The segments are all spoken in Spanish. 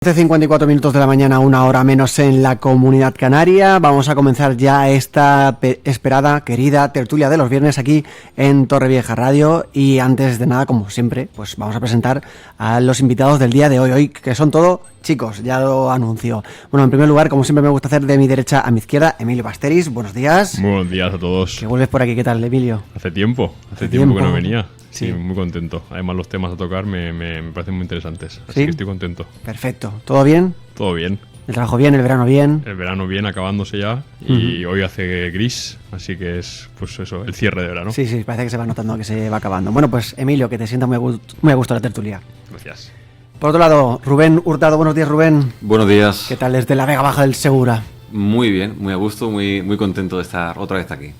54 minutos de la mañana, una hora menos en la Comunidad Canaria. Vamos a comenzar ya esta esperada, querida tertulia de los viernes aquí en Torrevieja Radio. Y antes de nada, como siempre, pues vamos a presentar a los invitados del día de hoy, que son todo chicos, ya lo anuncio. Bueno, en primer lugar, como siempre me gusta hacer de mi derecha a mi izquierda, Emilio Basteris. Buenos días. Buenos días a todos. Que vuelves por aquí, ¿qué tal, Emilio? Hace tiempo que no venía. Sí, muy contento. Además, los temas a tocar me parecen muy interesantes. Así que estoy contento. Perfecto. ¿Todo bien? Todo bien. ¿El trabajo bien? ¿El verano bien? El verano bien, acabándose ya. Y hoy hace gris, así que es, pues eso, el cierre de verano. Sí, parece que se va notando que se va acabando. Bueno, pues Emilio, que te sienta muy a gusto la tertulia. Gracias. Por otro lado, Rubén Hurtado. Buenos días, Rubén. Buenos días. ¿Qué tal desde la Vega Baja del Segura? Muy bien, muy a gusto, muy contento de estar otra vez aquí.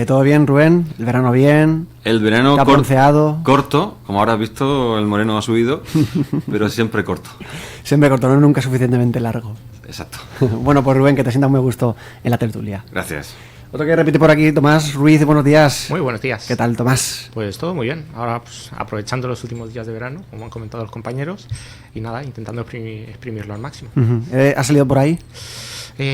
¿Todo bien, Rubén? ¿El verano bien? El verano corto, como ahora has visto, el moreno ha subido, pero siempre corto. Siempre corto, no nunca suficientemente largo. Exacto. Bueno, pues Rubén, que te sientas muy a gusto en la tertulia. Gracias. Otro que repite por aquí, Tomás Ruiz. Buenos días. Muy buenos días. ¿Qué tal, Tomás? Pues todo muy bien. Ahora, pues, aprovechando los últimos días de verano, como han comentado los compañeros, y nada, intentando exprimirlo al máximo. ¿Has salido por ahí?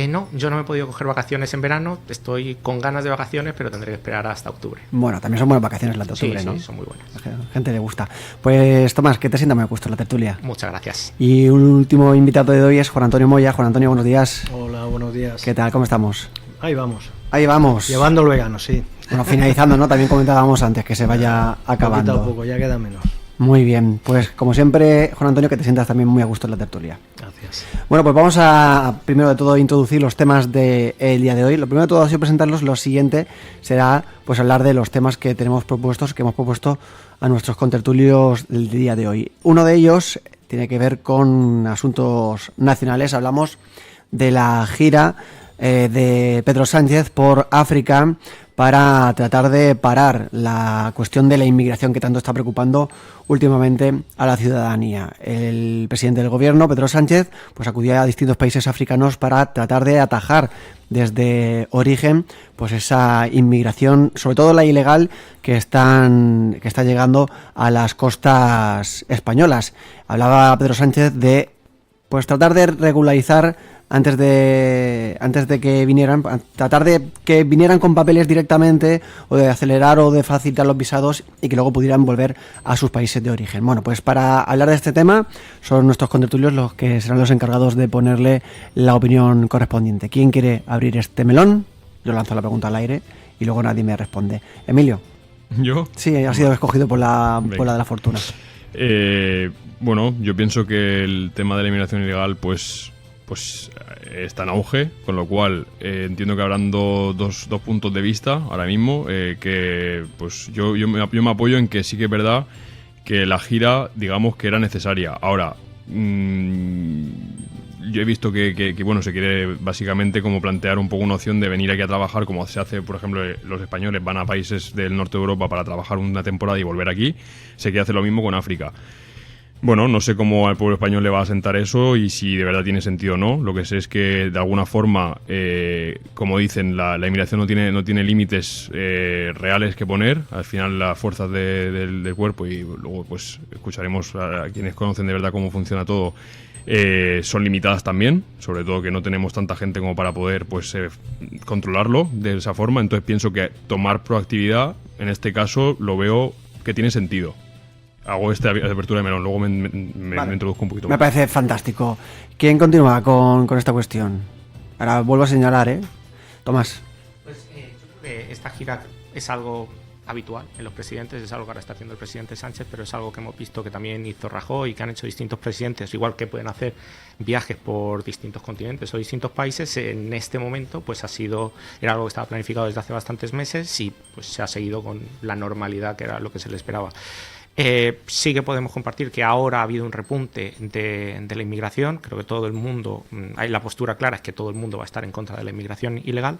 No, yo no me he podido coger vacaciones en verano. Estoy con ganas de vacaciones, pero tendré que esperar hasta octubre. Bueno, también son buenas vacaciones las de octubre, sí, ¿no? Sí, son muy buenas. A la gente le gusta. Pues, Tomás, que te sienta muy a gusto en la tertulia. Muchas gracias. Y un último invitado de hoy es Juan Antonio Moya. Juan Antonio, buenos días. Hola, buenos días. ¿Qué tal? ¿Cómo estamos? Ahí vamos. Ahí vamos. Llevando el vegano, sí. Bueno, finalizando, ¿no? También comentábamos antes que se vaya acabando. Poquito a poco, ya queda menos. Muy bien, pues como siempre, Juan Antonio, que te sientas también muy a gusto en la tertulia. Gracias. Bueno, pues vamos a, primero de todo, introducir los temas del día de hoy. Lo primero de todo ha sido presentarlos. Lo siguiente será, pues, hablar de los temas que tenemos propuestos, que hemos propuesto a nuestros contertulios del día de hoy. Uno de ellos tiene que ver con asuntos nacionales. Hablamos de la gira de Pedro Sánchez por África para tratar de parar la cuestión de la inmigración que tanto está preocupando últimamente a la ciudadanía. El presidente del gobierno, Pedro Sánchez, pues acudía a distintos países africanos para tratar de atajar desde origen pues esa inmigración, sobre todo la ilegal, que está llegando a las costas españolas. Hablaba Pedro Sánchez de pues tratar de regularizar antes de que vinieran, tratar de que vinieran con papeles directamente, o de acelerar o de facilitar los visados y que luego pudieran volver a sus países de origen. Bueno, pues para hablar de este tema son nuestros contertulios los que serán los encargados de ponerle la opinión correspondiente. ¿Quién quiere abrir este melón? Yo lanzo la pregunta al aire y luego nadie me responde. Emilio. ¿Yo? Sí, ha sido escogido por la de la fortuna. Bueno, yo pienso que el tema de la inmigración ilegal pues está en auge, con lo cual entiendo que habrán dos puntos de vista ahora mismo, que pues yo me apoyo en que sí que es verdad que la gira, digamos, que era necesaria. Ahora, yo he visto que bueno, se quiere básicamente como plantear un poco una opción de venir aquí a trabajar, como se hace, por ejemplo, los españoles van a países del norte de Europa para trabajar una temporada y volver aquí. Se quiere hacer lo mismo con África. Bueno, no sé cómo al pueblo español le va a sentar eso y si de verdad tiene sentido o no. Lo que sé es que de alguna forma, como dicen, la inmigración no tiene límites reales que poner. Al final las fuerzas del cuerpo, y luego pues escucharemos a quienes conocen de verdad cómo funciona todo, son limitadas también, sobre todo que no tenemos tanta gente como para poder pues controlarlo de esa forma. Entonces pienso que tomar proactividad, en este caso, lo veo que tiene sentido. Hago esta apertura de melón, luego me introduzco un poquito más. Me parece fantástico. ¿Quién continúa con esta cuestión? Ahora vuelvo a señalar, Tomás. Pues yo creo que esta gira es algo habitual en los presidentes, es algo que ahora está haciendo el presidente Sánchez, pero es algo que hemos visto que también hizo Rajoy y que han hecho distintos presidentes, igual que pueden hacer viajes por distintos continentes o distintos países. En este momento pues era algo que estaba planificado desde hace bastantes meses y pues se ha seguido con la normalidad que era lo que se le esperaba. Sí que podemos compartir que ahora ha habido un repunte de la inmigración. Creo que todo el mundo, la postura clara es que todo el mundo va a estar en contra de la inmigración ilegal,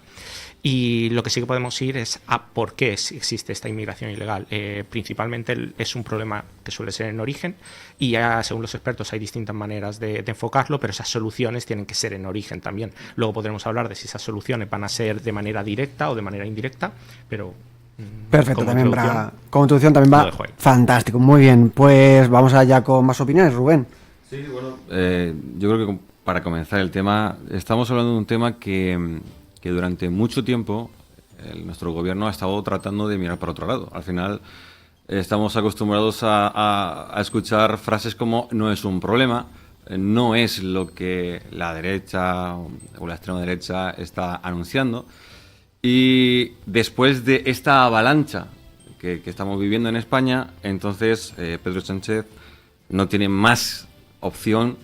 y lo que sí que podemos ir es a por qué existe esta inmigración ilegal. Principalmente es un problema que suele ser en origen, y ya, según los expertos, hay distintas maneras de enfocarlo, pero esas soluciones tienen que ser en origen también. Luego podremos hablar de si esas soluciones van a ser de manera directa o de manera indirecta, pero perfecto, también como introducción también va fantástico, muy bien. Pues vamos allá con más opiniones, Rubén. Sí, bueno, yo creo que para comenzar el tema, estamos hablando de un tema que durante mucho tiempo nuestro gobierno ha estado tratando de mirar para otro lado. Al final estamos acostumbrados a escuchar frases como no es un problema, no es lo que la derecha o la extrema derecha está anunciando. Y después de esta avalancha que estamos viviendo en España, entonces Pedro Sánchez no tiene más opción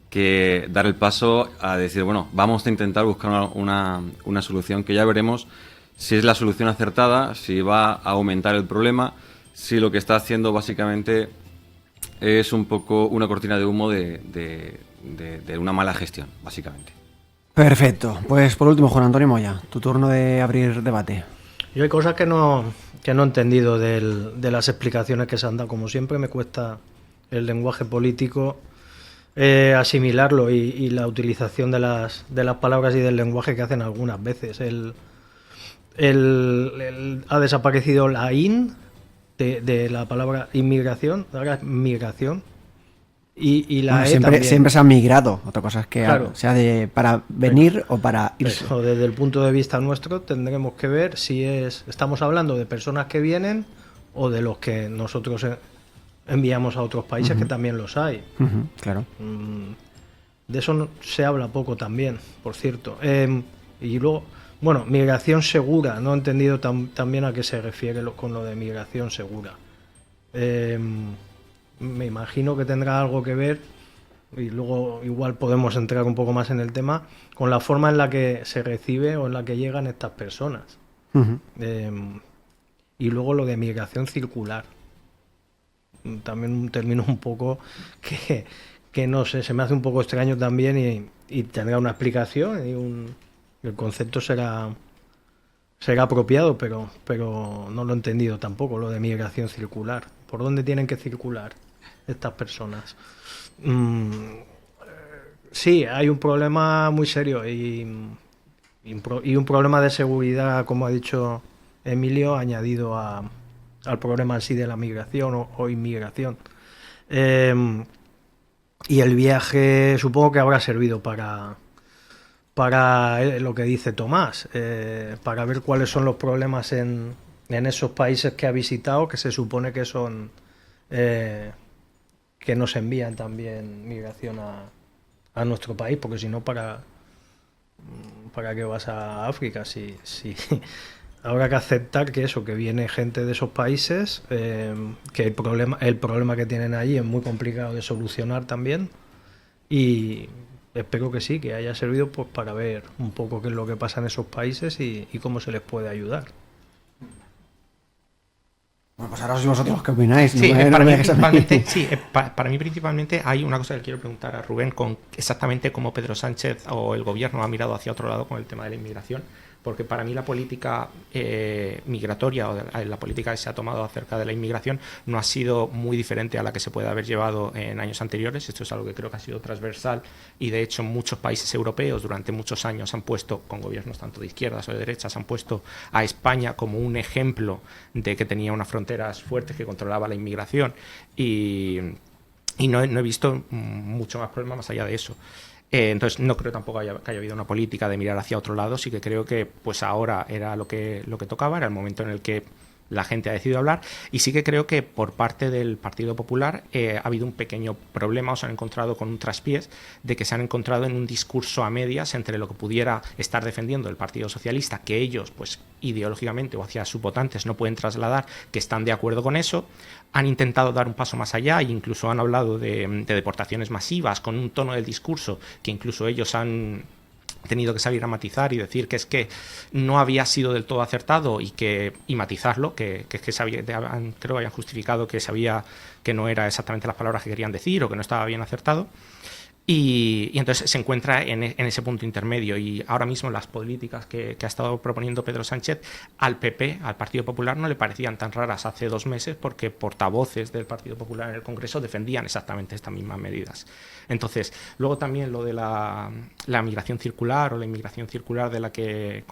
que dar el paso a decir, bueno, vamos a intentar buscar una solución que ya veremos si es la solución acertada, si va a aumentar el problema, si lo que está haciendo básicamente es un poco una cortina de humo de una mala gestión, básicamente. Perfecto. Pues por último, Juan Antonio Moya, tu turno de abrir debate. Yo hay cosas que no he entendido de las explicaciones que se han dado. Como siempre me cuesta el lenguaje político asimilarlo y la utilización de las palabras y del lenguaje que hacen algunas veces. Ha desaparecido la in de la palabra inmigración, ahora es migración. Y la Bueno, E también. siempre se ha migrado. Otra cosa es que Claro. sea para venir o para irse. Pero desde el punto de vista nuestro tendremos que ver si estamos hablando de personas que vienen o de los que nosotros enviamos a otros países, que también los hay. Ujú, claro. De eso se habla poco también, por cierto. Y luego, bueno, migración segura. No he entendido también a qué se refiere con lo de migración segura. Me imagino que tendrá algo que ver, y luego igual podemos entrar un poco más en el tema, con la forma en la que se recibe o en la que llegan estas personas. Ujú. Y luego lo de migración circular. También un término un poco que no sé, se me hace un poco extraño también y tendrá una explicación y el concepto será apropiado, pero no lo he entendido tampoco, lo de migración circular. ¿Por dónde tienen que circular estas personas? Sí, hay un problema muy serio y un problema de seguridad, como ha dicho Emilio, añadido al problema en sí de la migración o inmigración. Y el viaje supongo que habrá servido para lo que dice Tomás, para ver cuáles son los problemas en esos países que ha visitado, que se supone que son que nos envían también migración a nuestro país, porque si no, ¿para qué vas a África? Si habrá que aceptar que viene gente de esos países, que el problema que tienen allí es muy complicado de solucionar también, y espero que sí, que haya servido pues para ver un poco qué es lo que pasa en esos países y cómo se les puede ayudar. Bueno, pues ahora sois vosotros los que opináis. Sí, para para mí principalmente hay una cosa que quiero preguntar a Rubén con exactamente cómo Pedro Sánchez o el gobierno ha mirado hacia otro lado con el tema de la inmigración, porque para mí la política migratoria o la política que se ha tomado acerca de la inmigración no ha sido muy diferente a la que se puede haber llevado en años anteriores. Esto es algo que creo que ha sido transversal y de hecho muchos países europeos durante muchos años han puesto, con gobiernos tanto de izquierdas o de derechas, han puesto a España como un ejemplo de que tenía unas fronteras fuertes, que controlaba la inmigración y no he visto mucho más problema más allá de eso. Entonces no creo tampoco que haya habido una política de mirar hacia otro lado. Sí que creo que pues ahora era lo que tocaba, era el momento en el que la gente ha decidido hablar, y sí que creo que por parte del Partido Popular ha habido un pequeño problema, o se han encontrado con un traspiés de que se han encontrado en un discurso a medias entre lo que pudiera estar defendiendo el Partido Socialista, que ellos pues ideológicamente o hacia sus votantes no pueden trasladar que están de acuerdo con eso. Han intentado dar un paso más allá e incluso han hablado de deportaciones masivas con un tono del discurso que incluso ellos han tenido que salir a matizar y decir que es que no había sido del todo acertado y matizarlo, que creo que hayan justificado que sabía que no era exactamente las palabras que querían decir o que no estaba bien acertado. Y entonces se encuentra en ese punto intermedio, y ahora mismo las políticas que ha estado proponiendo Pedro Sánchez al PP, al Partido Popular, no le parecían tan raras hace 2 meses, porque portavoces del Partido Popular en el Congreso defendían exactamente estas mismas medidas. Entonces, luego también lo de la migración circular o la inmigración circular de la que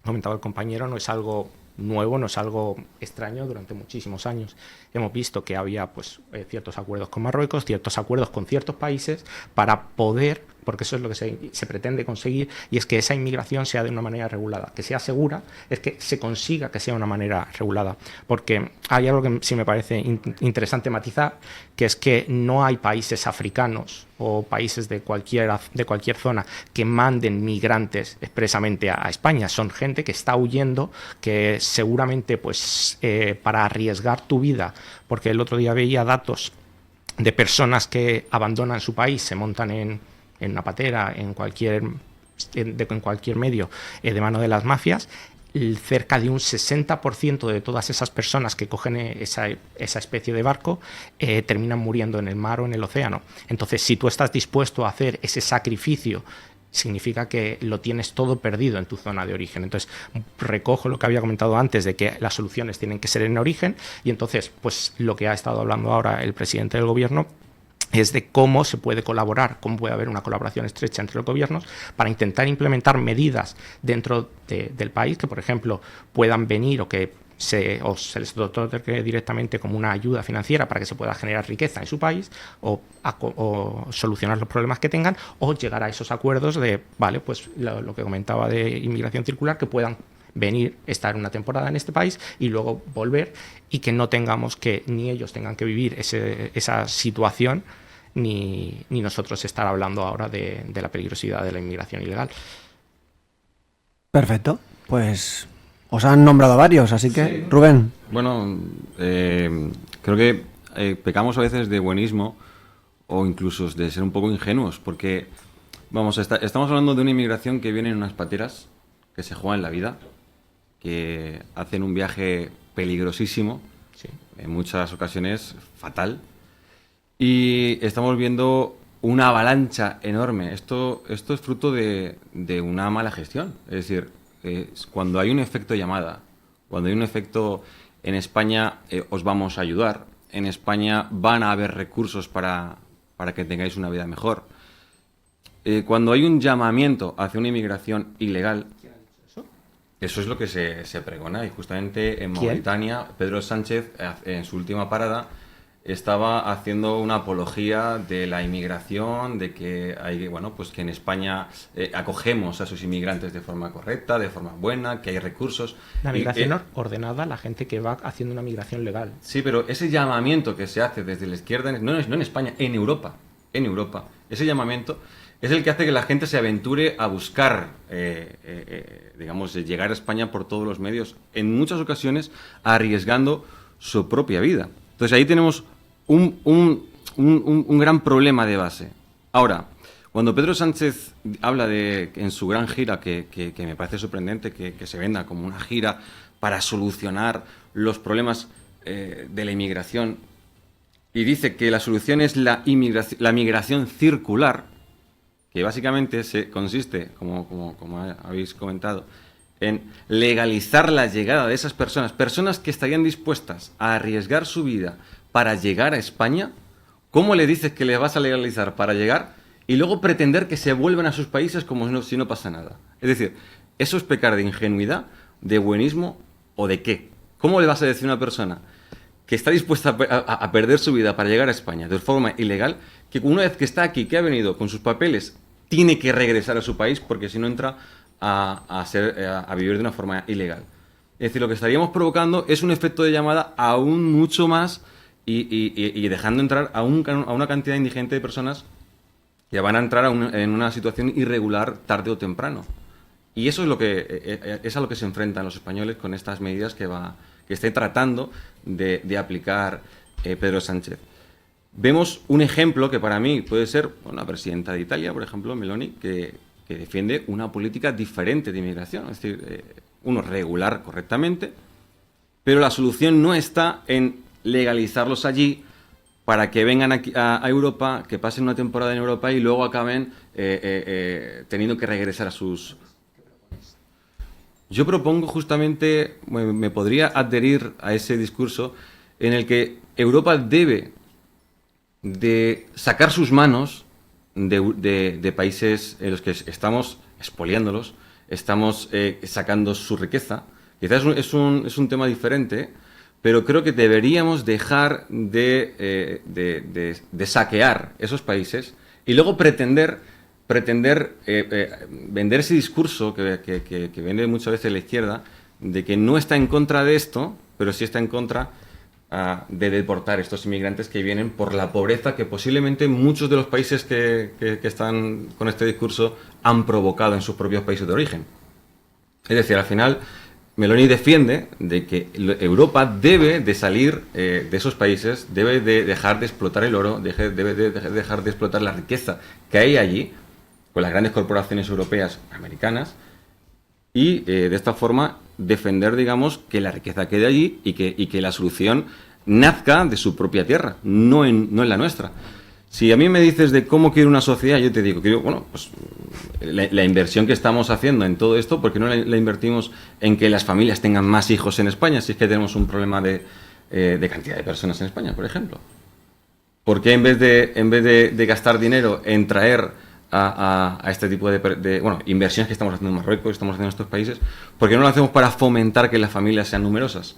comentaba el compañero no es algo nuevo, no es algo extraño. Durante muchísimos años hemos visto que había pues ciertos acuerdos con Marruecos, ciertos acuerdos con ciertos países para poder, porque eso es lo que se pretende conseguir, y es que esa inmigración sea de una manera regulada, que sea segura, es que se consiga que sea de una manera regulada. Porque hay algo que sí me parece interesante matizar, que es que no hay países africanos o países de cualquier zona que manden migrantes expresamente a España. Son gente que está huyendo, que seguramente pues para arriesgar tu vida, porque el otro día veía datos de personas que abandonan su país, se montan en una patera, en cualquier medio de mano de las mafias. Cerca de un 60% de todas esas personas que cogen esa especie de barco terminan muriendo en el mar o en el océano. Entonces, si tú estás dispuesto a hacer ese sacrificio, significa que lo tienes todo perdido en tu zona de origen. Entonces, recojo lo que había comentado antes de que las soluciones tienen que ser en origen, y entonces, pues lo que ha estado hablando ahora el presidente del gobierno es de cómo se puede colaborar, cómo puede haber una colaboración estrecha entre los gobiernos para intentar implementar medidas dentro del país que, por ejemplo, puedan venir o se les otorgue directamente como una ayuda financiera para que se pueda generar riqueza en su país o solucionar los problemas que tengan, o llegar a esos acuerdos de, vale, pues lo que comentaba de inmigración circular, que puedan venir, estar una temporada en este país y luego volver, y que no tengamos que, ni ellos tengan que vivir esa situación, ni nosotros estar hablando ahora de la peligrosidad de la inmigración ilegal. Perfecto, pues os han nombrado varios, así que, sí. Rubén. Bueno, creo que pecamos a veces de buenismo o incluso de ser un poco ingenuos, porque vamos, estamos hablando de una inmigración que viene en unas pateras, que se juegan la vida, que hacen un viaje peligrosísimo, sí, en muchas ocasiones fatal, y estamos viendo una avalancha enorme. Esto es fruto de una mala gestión. Es decir, cuando hay un efecto llamada, cuando hay un efecto en España, os vamos a ayudar, en España van a haber recursos para que tengáis una vida mejor. Cuando hay un llamamiento hacia una inmigración ilegal, eso es lo que se pregona, y justamente en Mauritania, Pedro Sánchez, en su última parada, estaba haciendo una apología de la inmigración, de que hay, bueno, pues que en España acogemos a esos inmigrantes de forma correcta, de forma buena, que hay recursos. La migración ordenada, la gente que va haciendo una migración legal. Sí, pero ese llamamiento que se hace desde la izquierda, no en España, en Europa, ese llamamiento es el que hace que la gente se aventure a buscar, digamos, llegar a España por todos los medios, en muchas ocasiones arriesgando su propia vida. Entonces ahí tenemos un gran problema de base. Ahora, cuando Pedro Sánchez habla en su gran gira, que me parece sorprendente que se venda como una gira para solucionar los problemas de la inmigración, y dice que la solución es la migración circular, que básicamente consiste, como habéis comentado, en legalizar la llegada de esas personas que estarían dispuestas a arriesgar su vida para llegar a España. ¿Cómo le dices que les vas a legalizar para llegar y luego pretender que se vuelvan a sus países como si no pasa nada? Es decir, eso es pecar de ingenuidad, de buenismo o de qué. ¿Cómo le vas a decir a una persona que está dispuesta a perder su vida para llegar a España de forma ilegal, que una vez que está aquí, que ha venido con sus papeles, tiene que regresar a su país porque si no entra a vivir de una forma ilegal? Es decir, lo que estaríamos provocando es un efecto de llamada aún mucho más y dejando entrar a una cantidad ingente de personas que van a entrar en una situación irregular tarde o temprano. Y eso es a lo que se enfrentan los españoles con estas medidas que esté tratando de aplicar Pedro Sánchez. Vemos un ejemplo que para mí puede ser una presidenta de Italia, por ejemplo, Meloni, que defiende una política diferente de inmigración, es decir, uno regular correctamente, pero la solución no está en legalizarlos allí para que vengan aquí a Europa, que pasen una temporada en Europa y luego acaben teniendo que regresar a sus... Yo propongo justamente, me podría adherir a ese discurso en el que Europa debe de sacar sus manos de países en los que estamos expoliándolos, estamos sacando su riqueza, Quizás es un tema diferente, pero creo que deberíamos dejar de saquear esos países y luego pretender vender ese discurso que vende muchas veces la izquierda, de que no está en contra de esto, pero sí está en contra de deportar estos inmigrantes que vienen por la pobreza que posiblemente muchos de los países que están con este discurso han provocado en sus propios países de origen. Es decir, al final, Meloni defiende de que Europa debe de salir de esos países, debe de dejar de explotar el oro, debe de dejar de explotar la riqueza que hay allí, con las grandes corporaciones europeas, americanas, y de esta forma defender, digamos, que la riqueza quede allí y que la solución nazca de su propia tierra, no en la nuestra. Si a mí me dices de cómo quiero una sociedad, yo te digo que pues la inversión que estamos haciendo en todo esto, ¿por qué no la invertimos en que las familias tengan más hijos en España? Si es que tenemos un problema de cantidad de personas en España, por ejemplo. ¿Por qué en vez de gastar dinero en traer a este tipo de inversiones que estamos haciendo en Marruecos, que estamos haciendo en estos países, ¿por qué no lo hacemos para fomentar que las familias sean numerosas?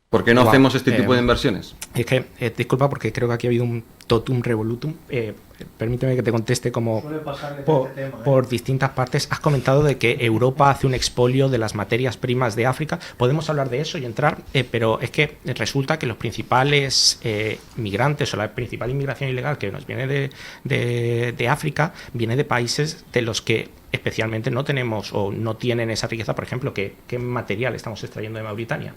¿Por qué no hacemos este tipo de inversiones? Es que, disculpa, porque creo que aquí ha habido un totum revolutum. Permíteme que te conteste como por distintas partes. Has comentado de que Europa hace un expolio de las materias primas de África. Podemos hablar de eso y entrar, pero es que resulta que los principales migrantes o la principal inmigración ilegal que nos viene de África viene de países de los que especialmente no tenemos o no tienen esa riqueza. Por ejemplo, ¿qué material estamos extrayendo de Mauritania?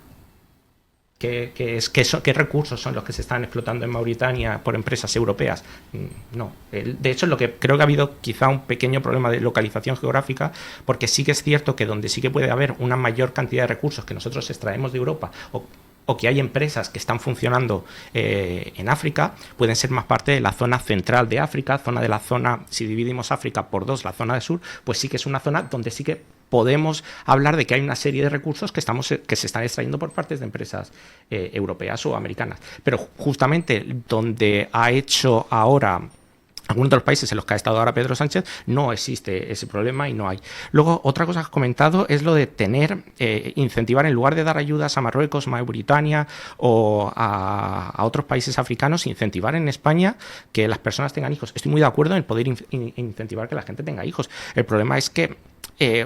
¿Qué recursos son los que se están explotando en Mauritania por empresas europeas? No. De hecho, lo que creo que ha habido quizá un pequeño problema de localización geográfica, porque sí que es cierto que donde sí que puede haber una mayor cantidad de recursos que nosotros extraemos de Europa o que hay empresas que están funcionando en África, pueden ser más parte de la zona central de África, si dividimos África por dos, la zona del sur, pues sí que es una zona donde sí que podemos hablar de que hay una serie de recursos que se están extrayendo por parte de empresas europeas o americanas. Pero justamente donde ha hecho ahora algunos de los países en los que ha estado ahora Pedro Sánchez, no existe ese problema y no hay. Luego, otra cosa que has comentado es lo de incentivar, en lugar de dar ayudas a Marruecos, Mauritania o a otros países africanos, incentivar en España que las personas tengan hijos. Estoy muy de acuerdo en poder incentivar que la gente tenga hijos. El problema es que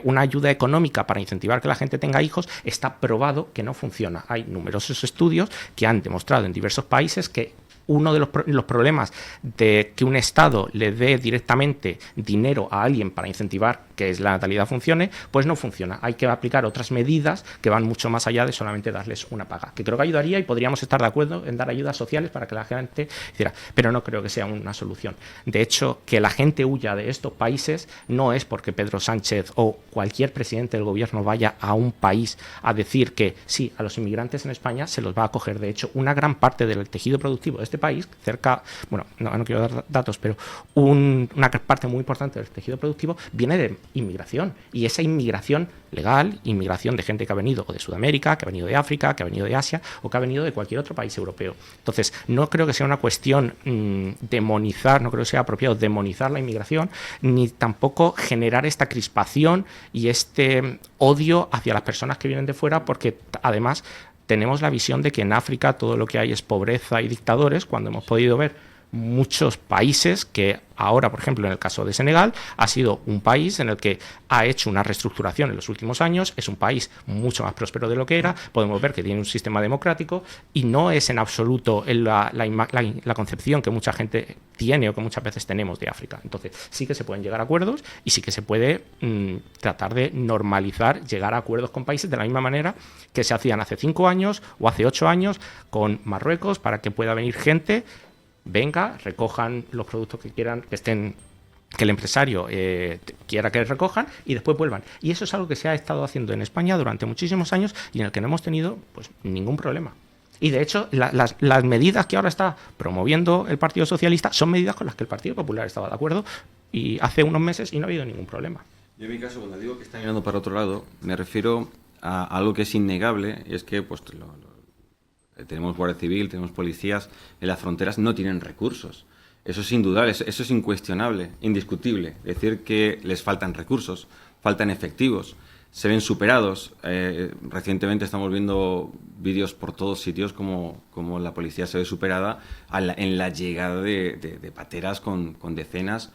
una ayuda económica para incentivar que la gente tenga hijos está probado que no funciona. Hay numerosos estudios que han demostrado en diversos países que uno de los problemas de que un Estado le dé directamente dinero a alguien para incentivar que la natalidad funcione, pues no funciona. Hay que aplicar otras medidas que van mucho más allá de solamente darles una paga, que creo que ayudaría y podríamos estar de acuerdo en dar ayudas sociales para que la gente hiciera, pero no creo que sea una solución. De hecho, que la gente huya de estos países no es porque Pedro Sánchez o cualquier presidente del gobierno vaya a un país a decir que sí, a los inmigrantes en España se los va a acoger. De hecho, una gran parte del tejido productivo de este país, no quiero dar datos, pero una parte muy importante del tejido productivo viene de inmigración, y esa inmigración legal, inmigración de gente que ha venido o de Sudamérica, que ha venido de África, que ha venido de Asia o que ha venido de cualquier otro país europeo. Entonces, no creo que sea una cuestión demonizar, no creo que sea apropiado demonizar la inmigración, ni tampoco generar esta crispación y este odio hacia las personas que vienen de fuera, porque además tenemos la visión de que en África todo lo que hay es pobreza y dictadores, cuando hemos podido ver muchos países que ahora, por ejemplo, en el caso de Senegal, ha sido un país en el que ha hecho una reestructuración en los últimos años, es un país mucho más próspero de lo que era, podemos ver que tiene un sistema democrático y no es en absoluto la concepción que mucha gente tiene o que muchas veces tenemos de África. Entonces, sí que se pueden llegar a acuerdos y sí que se puede tratar de normalizar, llegar a acuerdos con países de la misma manera que se hacían hace 5 años o hace 8 años con Marruecos, para que pueda venir gente, venga, recojan los productos que quieran, que el empresario quiera que recojan y después vuelvan. Y eso es algo que se ha estado haciendo en España durante muchísimos años y en el que no hemos tenido pues ningún problema. Y de hecho, las medidas que ahora está promoviendo el Partido Socialista son medidas con las que el Partido Popular estaba de acuerdo y hace unos meses y no ha habido ningún problema. Yo en mi caso, cuando digo que está mirando para otro lado, me refiero a algo que es innegable, y es que pues tenemos Guardia Civil, tenemos policías, en las fronteras no tienen recursos. Eso es indudable, eso es incuestionable, indiscutible. Decir que les faltan recursos, faltan efectivos. se ven superados. Recientemente estamos viendo vídeos por todos sitios como la policía se ve superada en la llegada de pateras con decenas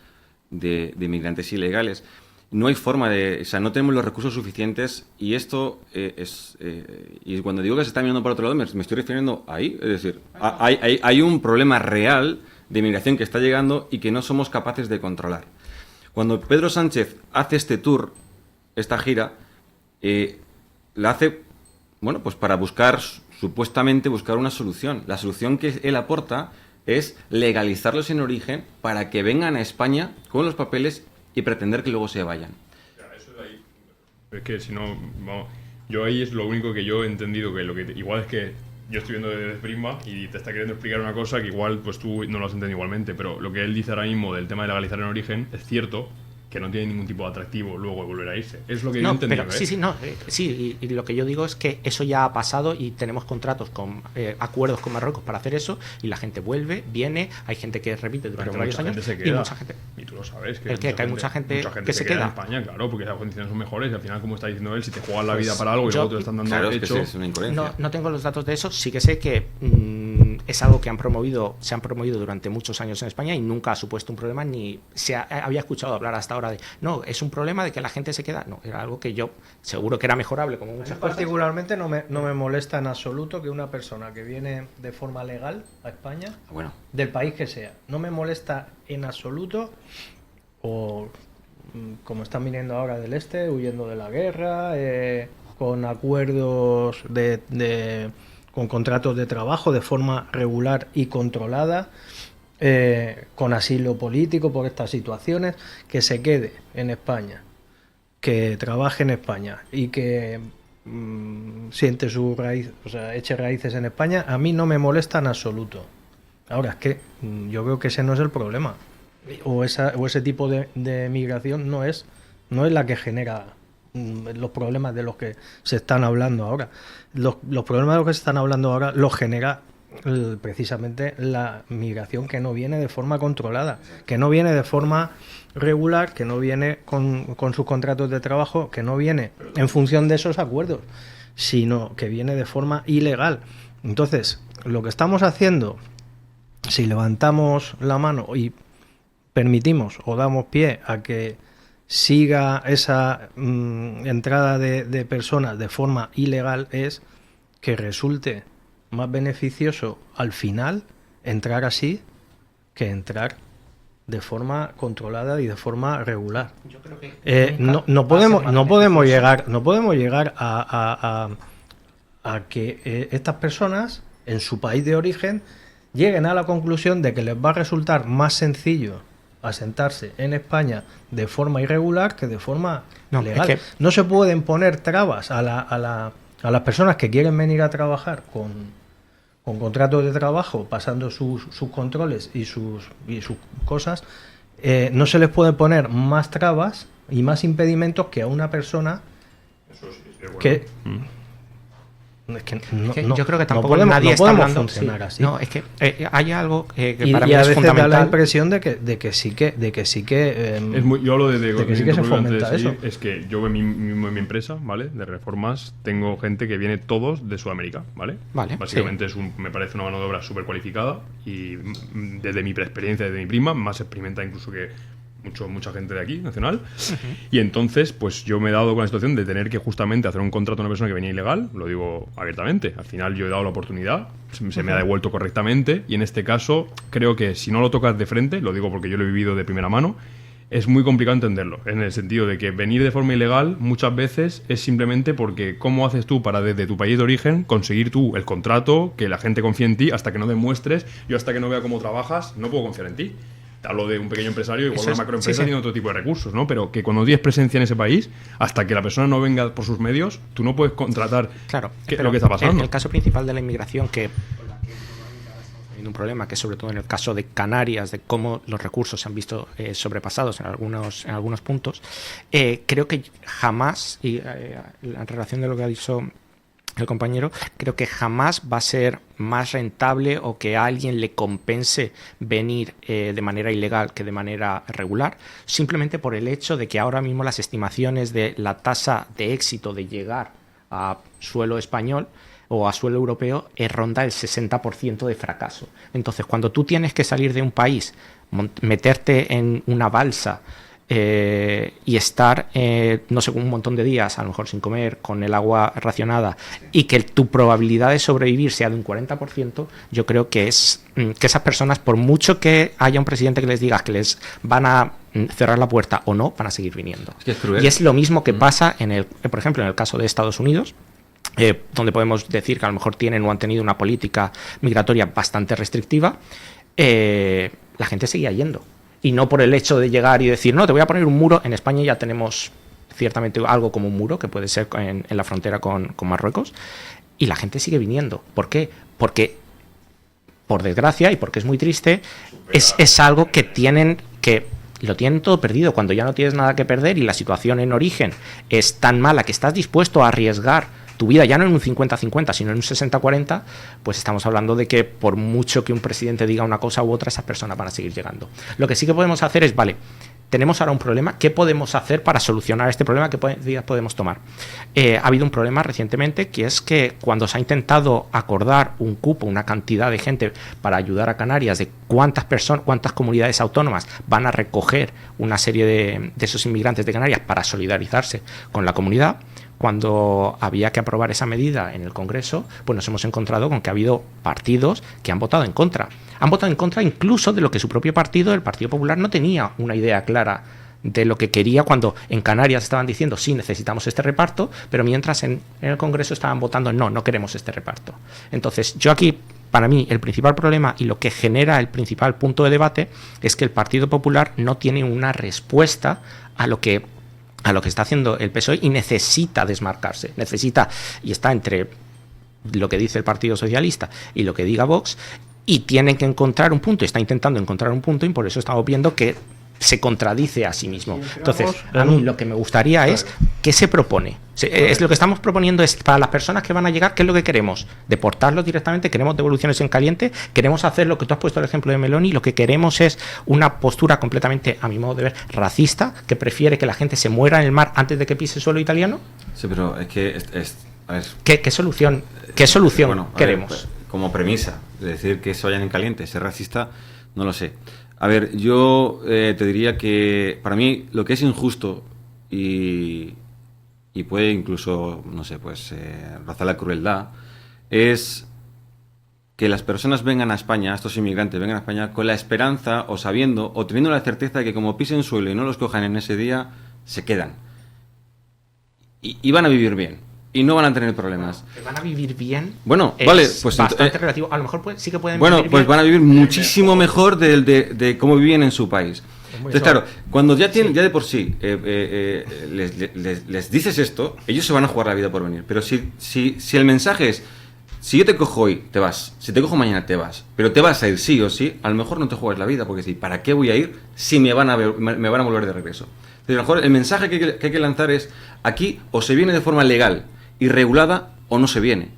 de inmigrantes ilegales. No hay forma o sea, no tenemos los recursos suficientes y esto y cuando digo que se está mirando para otro lado me estoy refiriendo ahí, es decir, hay un problema real de inmigración que está llegando y que no somos capaces de controlar. Cuando Pedro Sánchez hace este tour, esta gira, la hace, bueno, pues para supuestamente buscar una solución. La solución que él aporta es legalizarlos en origen para que vengan a España con los papeles y pretender que luego se vayan. Eso de ahí. Es que si no, vamos, yo ahí es lo único que yo he entendido, que igual es que yo estoy viendo desde Prisma y te está queriendo explicar una cosa que igual pues tú no lo has entendido igualmente, pero lo que él dice ahora mismo del tema de legalizar en origen es cierto, que no tiene ningún tipo de atractivo luego de volver a irse. Es lo que yo he entendido. Sí, y lo que yo digo es que eso ya ha pasado y tenemos contratos con acuerdos con Marruecos para hacer eso y la gente vuelve, viene, hay gente que repite durante varios años y mucha gente. Y tú lo sabes. Que hay mucha gente que se queda en España, claro, porque las condiciones son mejores y al final, como está diciendo él, si te juegas la vida para algo y luego te lo están dando claro, hecho... es una incoherencia. No tengo los datos de eso, sí que sé que es algo que se han promovido durante muchos años en España y nunca ha supuesto un problema ni había escuchado hablar hasta ahora de no, es un problema de que la gente se queda. No, era algo que yo seguro que era mejorable como muchas cosas. Particularmente no me molesta en absoluto que una persona que viene de forma legal a España, del país que sea, no me molesta en absoluto, o como están viniendo ahora del este, huyendo de la guerra, con acuerdos con contratos de trabajo de forma regular y controlada, con asilo político por estas situaciones, que se quede en España, que trabaje en España y que siente su raíz, o sea, eche raíces en España, a mí no me molesta en absoluto. Ahora, es que yo veo que ese no es el problema, o ese tipo de migración no es la que genera los problemas de los que se están hablando ahora. Los problemas de los que se están hablando ahora los genera precisamente la migración que no viene de forma controlada, que no viene de forma regular, que no viene con sus contratos de trabajo, que no viene en función de esos acuerdos, sino que viene de forma ilegal. Entonces, lo que estamos haciendo, si levantamos la mano y permitimos o damos pie a que siga esa entrada de personas de forma ilegal, es que resulte más beneficioso al final entrar así que entrar de forma controlada y de forma regular. Yo creo que no podemos llegar a que estas personas en su país de origen lleguen a la conclusión de que les va a resultar más sencillo asentarse en España de forma irregular que de forma legal. No se pueden poner trabas a las personas que quieren venir a trabajar con contratos de trabajo, pasando sus controles y sus cosas. No se les puede poner más trabas y más impedimentos que a una persona que... Es que yo creo que tampoco nadie está hablando funcionar así. No, es que hay algo que para mí es es fundamental. Y a veces da la impresión de que sí que yo hablo de que sí que se fomenta eso. Es que yo en mi empresa, ¿vale? De reformas, tengo gente que viene todos de Sudamérica, ¿vale? Básicamente me parece una mano de obra súper cualificada y desde mi experiencia, desde mi prima, más experimentada incluso que mucha gente de aquí, nacional. Y entonces, pues yo me he dado con la situación de tener que justamente hacer un contrato a una persona que venía ilegal, lo digo abiertamente. Al final yo he dado la oportunidad, se me ha devuelto correctamente y en este caso creo que si no lo tocas de frente, lo digo porque yo lo he vivido de primera mano, es muy complicado entenderlo, en el sentido de que venir de forma ilegal muchas veces es simplemente porque ¿cómo haces tú para desde tu país de origen conseguir tú el contrato, que la gente confíe en ti, hasta que no demuestres, yo hasta que no vea cómo trabajas, no puedo confiar en ti? Hablo de un pequeño empresario, igual una macroempresa tiene otro tipo de recursos, ¿no? Pero que cuando tienes presencia en ese país, hasta que la persona no venga por sus medios, tú no puedes contratar lo que está pasando. El caso principal de la inmigración, que teniendo un problema, que sobre todo en el caso de Canarias, de cómo los recursos se han visto sobrepasados en algunos puntos, creo que jamás, y en relación de lo que ha dicho el compañero, creo que jamás va a ser más rentable o que a alguien le compense venir de manera ilegal que de manera regular, simplemente por el hecho de que ahora mismo las estimaciones de la tasa de éxito de llegar a suelo español o a suelo europeo ronda el 60% de fracaso. Entonces, cuando tú tienes que salir de un país, meterte en una balsa, y estar, no sé, un montón de días, a lo mejor sin comer, con el agua racionada, y que tu probabilidad de sobrevivir sea de un 40%, yo creo que es que esas personas, por mucho que haya un presidente que les diga que les van a cerrar la puerta o no, van a seguir viniendo. Es que es cruel. Y es lo mismo que pasa, por ejemplo, en el caso de Estados Unidos, donde podemos decir que a lo mejor tienen o han tenido una política migratoria bastante restrictiva, la gente seguía yendo. Y no por el hecho de llegar y decir, no, te voy a poner un muro. En España ya tenemos ciertamente algo como un muro, que puede ser en la frontera con Marruecos, y la gente sigue viniendo. ¿Por qué? Porque, por desgracia, y porque es muy triste, es algo que lo tienen todo perdido. Cuando ya no tienes nada que perder y la situación en origen es tan mala que estás dispuesto a arriesgar tu vida ya no en un 50-50, sino en un 60-40, pues estamos hablando de que por mucho que un presidente diga una cosa u otra, esas personas van a seguir llegando. Lo que sí que podemos hacer es, vale, tenemos ahora un problema, ¿qué podemos hacer para solucionar este problema? ¿Qué medidas podemos tomar? Ha habido un problema recientemente, que es que cuando se ha intentado acordar un cupo, una cantidad de gente para ayudar a Canarias, de cuántas personas, cuántas comunidades autónomas van a recoger una serie de esos inmigrantes de Canarias para solidarizarse con la comunidad, cuando había que aprobar esa medida en el Congreso, pues nos hemos encontrado con que ha habido partidos que han votado en contra. Han votado en contra incluso de lo que su propio partido, el Partido Popular, no tenía una idea clara de lo que quería, cuando en Canarias estaban diciendo sí, necesitamos este reparto, pero mientras en el Congreso estaban votando no queremos este reparto. Entonces, yo aquí, para mí, el principal problema y lo que genera el principal punto de debate es que el Partido Popular no tiene una respuesta a lo que está haciendo el PSOE y necesita desmarcarse, y está entre lo que dice el Partido Socialista y lo que diga Vox, y tienen que encontrar un punto, está intentando encontrar un punto, y por eso estamos viendo que se contradice a sí mismo. Entonces, a mí lo que me gustaría es, ¿qué se propone? Es lo que estamos proponiendo es, para las personas que van a llegar, ¿qué es lo que queremos? Deportarlos directamente, queremos devoluciones en caliente, queremos hacer lo que tú has puesto el ejemplo de Meloni, lo que queremos es una postura completamente, a mi modo de ver, racista, que prefiere que la gente se muera en el mar antes de que pise suelo italiano. Sí, pero es que a ver, ¿Qué solución bueno, queremos? Ver, como premisa, decir que se vayan en caliente, ser racista, no lo sé. A ver, yo te diría que para mí lo que es injusto y puede incluso, no sé, pues rozar la crueldad, es que las personas vengan a España, estos inmigrantes vengan a España con la esperanza o sabiendo o teniendo la certeza de que como pisen suelo y no los cojan en ese día, se quedan. Y van a vivir bien. Y no van a tener problemas. ¿Van a vivir bien? Bueno, vale, pues bastante relativo. A lo mejor sí que pueden bueno, vivir pues bien. van a vivir muchísimo mejor de cómo vivían en su país. Entonces, claro, cuando ya tienen, ya de por sí les dices esto, ellos se van a jugar la vida por venir. Pero si el mensaje es, si yo te cojo hoy, te vas. Si te cojo mañana, te vas. Pero te vas a ir sí o sí, a lo mejor no te juegas la vida, porque sí, ¿para qué voy a ir si me van a volver de regreso? Entonces, a lo mejor el mensaje que hay que lanzar es, aquí o se viene de forma legal y regulada o no se viene.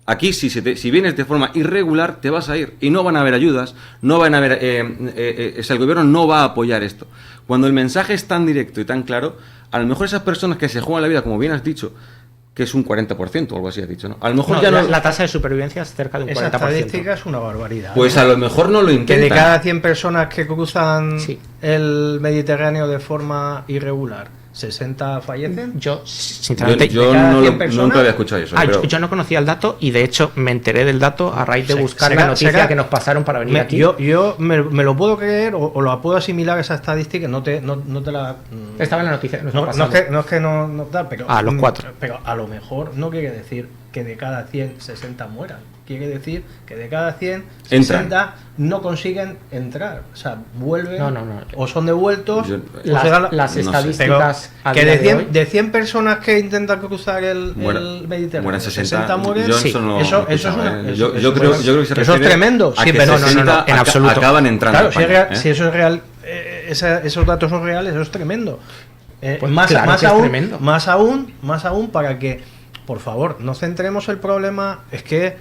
Aquí si vienes de forma irregular te vas a ir y no van a haber ayudas, no van a haber, el gobierno no va a apoyar esto. Cuando el mensaje es tan directo y tan claro, a lo mejor esas personas que se juegan la vida, como bien has dicho, que es un 40% o algo así has dicho, ¿no? A lo mejor no, ya no... La tasa de supervivencia es cerca de un 40%. Esa estadística es una barbaridad. Pues a lo mejor no lo intentan. Que de cada 100 personas que cruzan Sí. el Mediterráneo de forma irregular, 60 fallecen. Yo, sinceramente, Yo de cada no 100 personas, nunca había escuchado eso. Pero... yo no conocía el dato y de hecho me enteré del dato a raíz de buscar será- la noticia será- que nos pasaron para venir aquí. Yo me lo puedo creer o lo puedo asimilar esa estadística, no te la... Estaba en la noticia que nos No, pasó. no es que no tal, pero... A los 4. Pero a lo mejor no quiere decir que de cada 100, 60 mueran. Quiere decir que de cada 100, 60 no consiguen entrar. O sea, vuelven No. o son devueltos. Las no sé. estadísticas a Que día de hoy- 100 personas que intentan cruzar el Mediterráneo, Mueren 60, mueren. yo Sí. eso no Eso es escuchaba, una- ¿eh? eso- Yo creo que se eso es refiere tremendo. a Sí, que pero no, 60 en absoluto. acaban entrando Claro, a si, es España, real, si eso es real, esos datos son reales, eso es tremendo. Pues claro que es tremendo. Más aún para que, por favor, no centremos el problema. Es que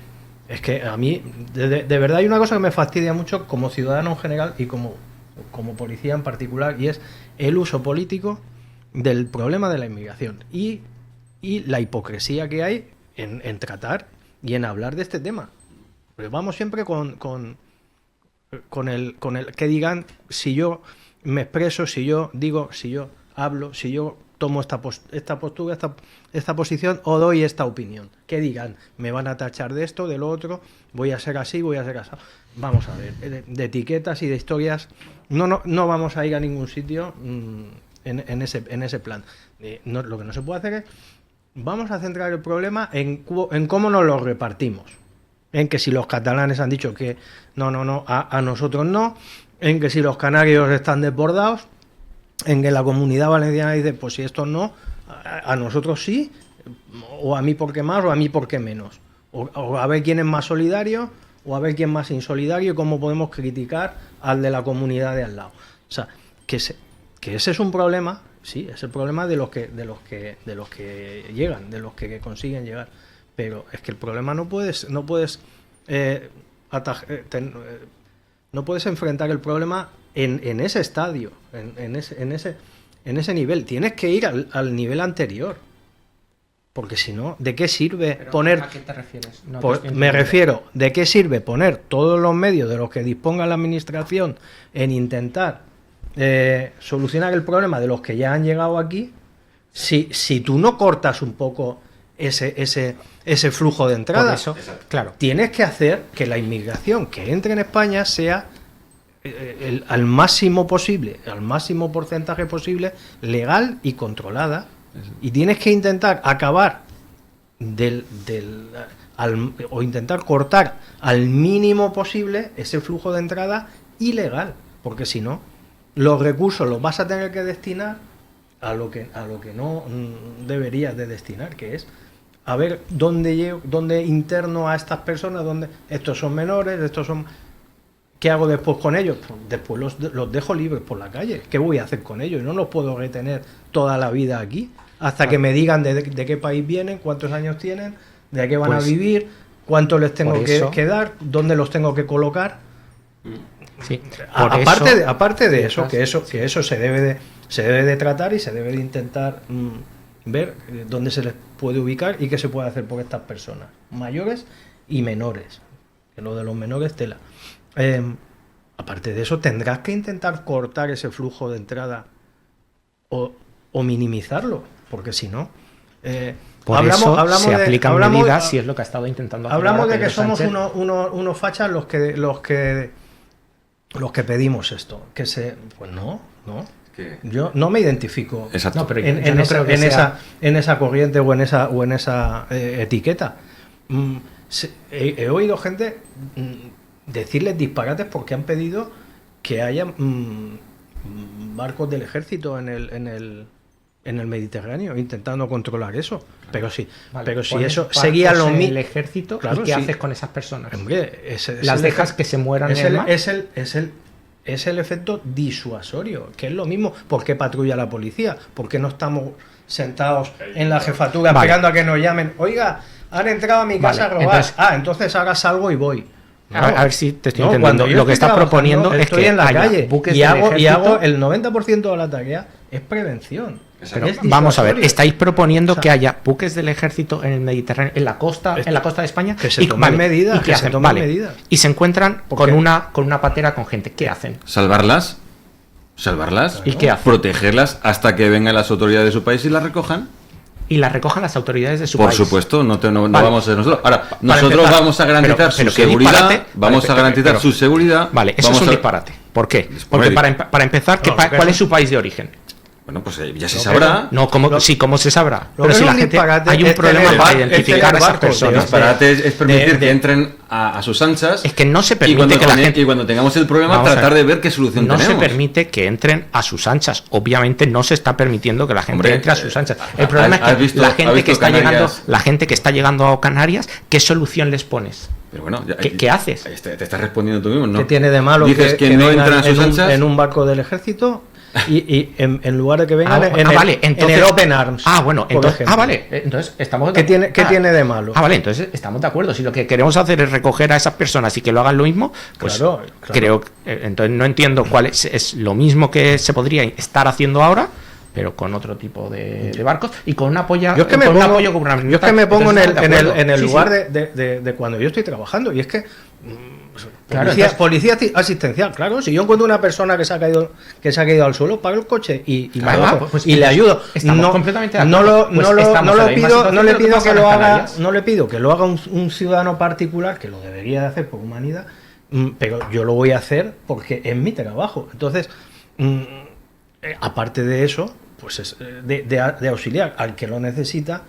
a mí, de verdad, hay una cosa que me fastidia mucho como ciudadano en general y como policía en particular, y es el uso político del problema de la inmigración y la hipocresía que hay en tratar y en hablar de este tema. Pero vamos siempre con el que digan, si yo me expreso, si yo digo, si yo hablo, si yo tomo esta postura, esta posición o doy esta opinión. Que digan, me van a tachar de esto, de lo otro, voy a ser así, voy a ser así. Vamos a ver, de etiquetas y de historias no vamos a ir a ningún sitio en ese plan. Lo que no se puede hacer es, vamos a centrar el problema en cómo nos lo repartimos. En que si los catalanes han dicho que no, a nosotros no, en que si los canarios están desbordados, en que la comunidad valenciana dice, pues si estos no, a nosotros sí, o a mí porque más, o a mí porque menos. O a ver quién es más solidario, o a ver quién es más insolidario, y cómo podemos criticar al de la comunidad de al lado. O sea, que ese es un problema, sí, es el problema de los que llegan, de los que consiguen llegar. Pero es que el problema no puedes enfrentar el problema en ese estadio, en ese nivel. Tienes que ir al nivel anterior, porque si no, ¿de qué sirve poner? ¿A qué te refieres? Me refiero, ¿de qué sirve poner todos los medios de los que disponga la administración en intentar solucionar el problema de los que ya han llegado aquí, si tú no cortas un poco ese flujo de entrada? Por eso, claro. Tienes que hacer que la inmigración que entre en España sea al máximo posible, al máximo porcentaje posible, legal y controlada. Y tienes que intentar acabar o intentar cortar al mínimo posible ese flujo de entrada ilegal, porque si no, los recursos los vas a tener que destinar a lo que no deberías de destinar, que es a ver dónde interno a estas personas, dónde estos son menores, estos son... ¿Qué hago después con ellos? Pues después los dejo libres por la calle. ¿Qué voy a hacer con ellos? No los puedo retener toda la vida aquí, hasta que me digan de qué país vienen, cuántos años tienen, de qué van a vivir, cuánto les tengo que dar, dónde los tengo que colocar. Sí, aparte de eso, que eso se debe de tratar y se debe de intentar ver dónde se les puede ubicar y qué se puede hacer por estas personas, mayores y menores. Que lo de los menores, tela. Aparte de eso, tendrás que intentar cortar ese flujo de entrada o minimizarlo, porque si no... hablamos se aplican medidas, y es lo que ha estado intentando hacer. Hablamos de que somos unos fachas los que pedimos esto. Pues no. Yo no me identifico. Exacto. No, pero en esa corriente o en esa etiqueta. He oído gente decirles disparates porque han pedido que haya barcos del ejército en el Mediterráneo intentando controlar eso. Pero sí, pero si eso seguía lo mismo. El ejército, claro, ¿qué haces con esas personas? Hombre, las dejas que se mueran en el mar. Es el efecto disuasorio, que es lo mismo. ¿Por qué patrulla la policía? ¿Por qué no estamos sentados en la jefatura esperando a que nos llamen? Oiga, han entrado a mi casa a robar. Entonces ahora salgo y voy. No, a ver si te estoy entendiendo. Lo que estás proponiendo es que en la calle buques y hago el 90% 90% de la tarea es prevención. Pero vamos a ver, estáis proponiendo que haya buques del ejército en el Mediterráneo, en la costa de España, que se tomen medidas, medidas. Y se encuentran con una patera con gente. ¿Qué hacen? Salvarlas. ¿Y qué hacen? Protegerlas hasta que vengan las autoridades de su país y las recojan. Y las recojan las autoridades de su país. Por supuesto, no vamos a ser nosotros. Ahora, nosotros vamos a garantizar su seguridad. Vamos a garantizar su seguridad. Vale, eso es un disparate. ¿Por qué? Porque para empezar, ¿cuál es su país de origen? Bueno, pues ya se sabrá. No, ¿cómo se sabrá? Pero si la gente hay un problema para identificar a esas personas. El disparate es permitir que entren a sus anchas. Es que no se y permite cuando, que la gente... y cuando tengamos el problema, Vamos a tratar ver. de ver qué solución No tenemos. se permite que entren a sus anchas. Obviamente no se está permitiendo que la gente Hombre, entre a sus anchas. El problema ¿has es que visto- la has gente visto que está llegando, Canarias? la gente que está llegando a Canarias, ¿qué solución les pones? Pero bueno, ¿Qué haces? Te estás respondiendo tú mismo, ¿no? ¿Qué tiene de malo Dices que no vengan entran a sus en anchas? en un barco del ejército y en lugar de que vengan vale, en entonces, el Open Arms? Bueno, por entonces, ejemplo? vale, entonces estamos ¿Qué tiene de malo? Vale, entonces estamos de acuerdo. Si lo que queremos hacer es recoger a esas personas y que lo hagan lo mismo, pues Claro. creo entonces no entiendo cuál es lo mismo que se podría estar haciendo ahora, pero con otro tipo de barcos y con un apoyo, Yo es que me con un pongo, apoyo gubernamental. yo es que me pongo Entonces, estamos de acuerdo. en el Sí, lugar sí. de cuando yo estoy trabajando, y es que Claro, policía, entonces- policía asistencial, claro, si yo encuentro una persona que se ha caído al suelo, paro el coche y Claro, bajo, pues y le ayudo. estamos completamente de acuerdo. Pues no estamos en la misma situación le de lo que pido pasa que en lo haga, Canarias. no le pido que lo haga un ciudadano particular, que lo debería de hacer por humanidad, pero yo lo voy a hacer porque es mi trabajo. Entonces, aparte de eso, pues es de auxiliar al que lo necesita.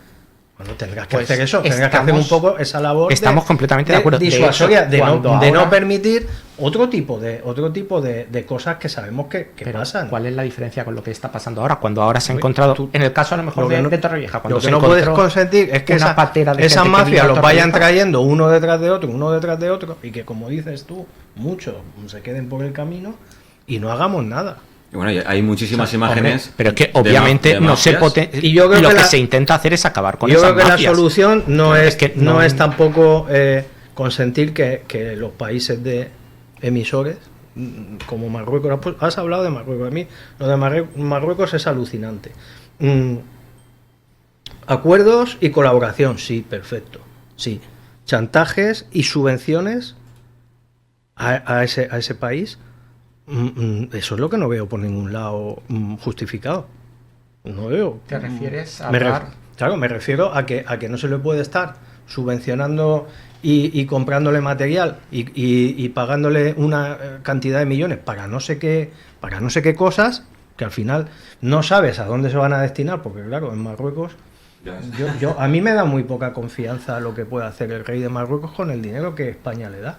Bueno, tendrás que Pues hacer eso, tendrás que hacer un poco esa labor. Estamos completamente de acuerdo. De Disuasoria, hecho, de cuando no ahora- permitir otro tipo de cosas que sabemos que Pero pasan. ¿cuál es la diferencia con lo que está pasando ahora? Cuando ahora se ha encontrado, tú- en el caso a lo mejor lo que de, no- de Torrevieja, cuando Lo que se no puedes encontró consentir es que una patera de esas gente que mafias vino a los vayan Torrevieja. trayendo uno detrás de otro, y que, como dices tú, muchos se queden por el camino y no hagamos nada. Y bueno, hay muchísimas imágenes. Hombre, pero es que de obviamente de no se mafias. Y yo creo lo que que la- se intenta hacer es acabar con Yo esas creo que mafias. la solución no Claro, es, que no es tampoco consentir que los países de emisores, como Marruecos, has hablado de Marruecos, a mí lo de Marruecos es alucinante. Acuerdos y colaboración, sí, perfecto, sí. Chantajes y subvenciones a ese país, eso es lo que no veo por ningún lado justificado. No veo. ¿Te refieres a Me dar- Claro, me refiero a que no se le puede estar subvencionando y comprándole material y pagándole una cantidad de millones para no sé qué cosas que al final no sabes a dónde se van a destinar, porque claro, en Marruecos a mí me da muy poca confianza lo que puede hacer el rey de Marruecos con el dinero que España le da.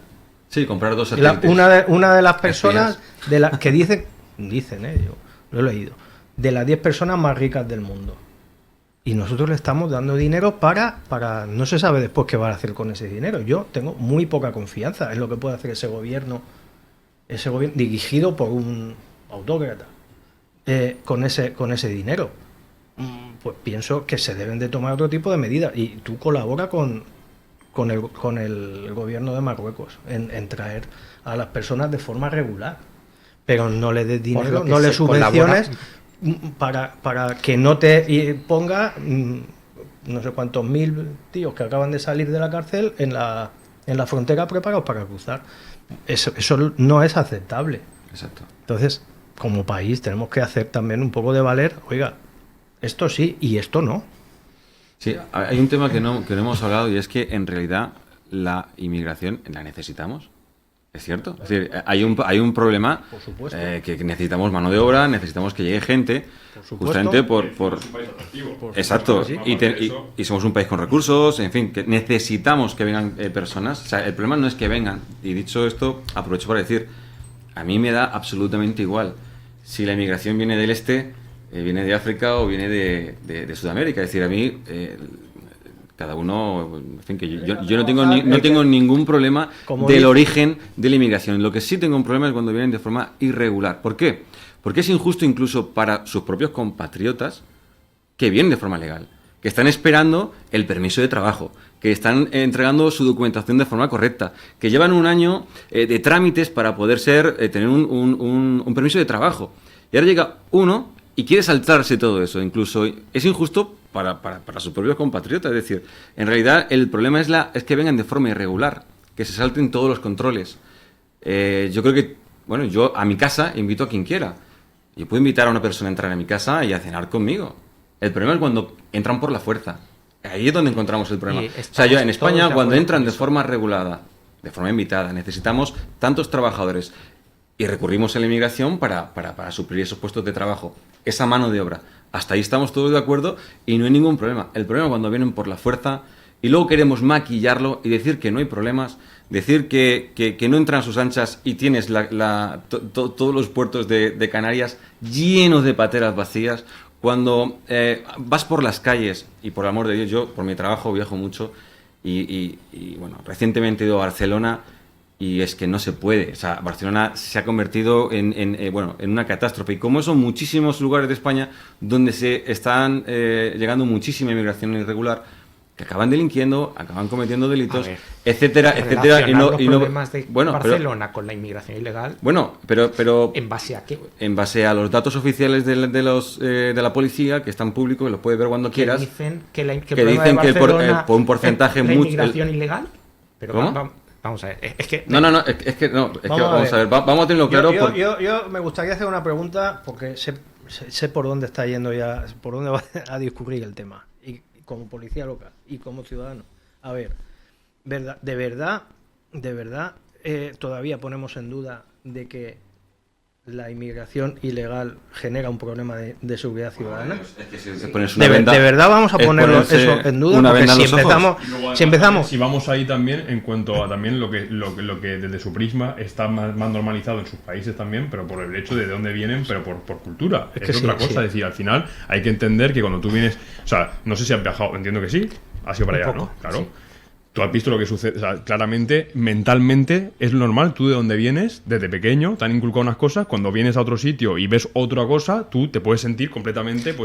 Sí, comprar dos Y satélites. una de las personas de las que dicen, yo lo he leído, de las 10 personas más ricas del mundo. Y nosotros le estamos dando dinero para no se sabe después qué va a hacer con ese dinero. Yo tengo muy poca confianza en lo que puede hacer ese gobierno dirigido por un autócrata con ese dinero. Pues pienso que se deben de tomar otro tipo de medidas. Y tú colabora con el gobierno de Marruecos en traer a las personas de forma regular. Pero no le des dinero, lo que no le se subvenciones para que no te ponga no sé cuántos mil tíos que acaban de salir de la cárcel en la frontera preparados para cruzar. Eso no es aceptable. Exacto. Entonces, como país tenemos que hacer también un poco de valer, oiga, esto sí y esto no. Sí, hay un tema que no hemos hablado y es que en realidad la inmigración la necesitamos. ¿Es cierto? Es decir, hay un problema Por supuesto. que necesitamos mano de obra, necesitamos que llegue gente, supuesto. justamente por exacto, sí. y somos un país con recursos, en fin, que necesitamos que vengan personas. O sea, el problema no es que vengan. Y dicho esto, aprovecho para decir, a mí me da absolutamente igual si la inmigración viene del este, viene de África o viene de Sudamérica. Es decir, a mí cada uno, en fin, que yo no tengo ningún problema Como del dice- origen de la inmigración. Lo que sí tengo un problema es cuando vienen de forma irregular. ¿Por qué? Porque es injusto incluso para sus propios compatriotas que vienen de forma legal, que están esperando el permiso de trabajo, que están entregando su documentación de forma correcta, que llevan un año de trámites para poder tener un permiso de trabajo. Y ahora llega uno y quiere saltarse todo eso. Incluso es injusto para sus propios compatriotas. Es decir, en realidad el problema es que vengan de forma irregular, que se salten todos los controles. Yo creo que, bueno, yo a mi casa invito a quien quiera. Yo puedo invitar a una persona a entrar a mi casa y a cenar conmigo. El problema es cuando entran por la fuerza. Ahí es donde encontramos el problema. Y O sea, yo en estamos todos España, de cuando acuerdo entran con de eso. forma regulada, de forma invitada, necesitamos tantos trabajadores y recurrimos a la inmigración para suplir esos puestos de trabajo, esa mano de obra. Hasta ahí estamos todos de acuerdo y no hay ningún problema. El problema es cuando vienen por la fuerza y luego queremos maquillarlo y decir que no hay problemas. decir que no entran a sus anchas y tienes todos los puertos de Canarias llenos de pateras vacías, cuando vas por las calles, y por el amor de Dios, yo por mi trabajo viajo mucho, y bueno, recientemente he ido a Barcelona, y es que no se puede. O sea, Barcelona se ha convertido en una catástrofe. Y como son muchísimos lugares de España donde se están llegando muchísima inmigración irregular, que acaban delinquiendo, acaban cometiendo delitos, etcétera, etcétera. Los problemas de Barcelona con la inmigración ilegal. Bueno, pero ¿en base a qué? En base a los datos oficiales de la policía, que están públicos, los puedes ver cuando quieras. Dicen que dicen que por un porcentaje la inmigración ilegal. Pero vamos a ver, es que vamos a ver, vamos a tenerlo claro. Yo me gustaría hacer una pregunta porque sé por dónde está yendo ya, por dónde va a discurrir el tema, y como policía local y como ciudadano. A ver, de verdad, todavía ponemos en duda de que la inmigración ilegal genera un problema de seguridad ciudadana. De verdad vamos a ponerlo eso en duda, porque si empezamos si vamos ahí también en cuanto a también lo que desde su prisma está más normalizado en sus países también, pero por el hecho de dónde vienen, pero por cultura. Es otra cosa. Es decir, al final hay que entender que cuando tú vienes, o sea, no sé si has viajado, entiendo que sí, has ido para allá, ¿no? Claro. Sí. Tú has visto lo que sucede, o sea, claramente, mentalmente es normal, tú de donde vienes, desde pequeño, te han inculcado unas cosas, cuando vienes a otro sitio y ves otra cosa, tú te puedes sentir completamente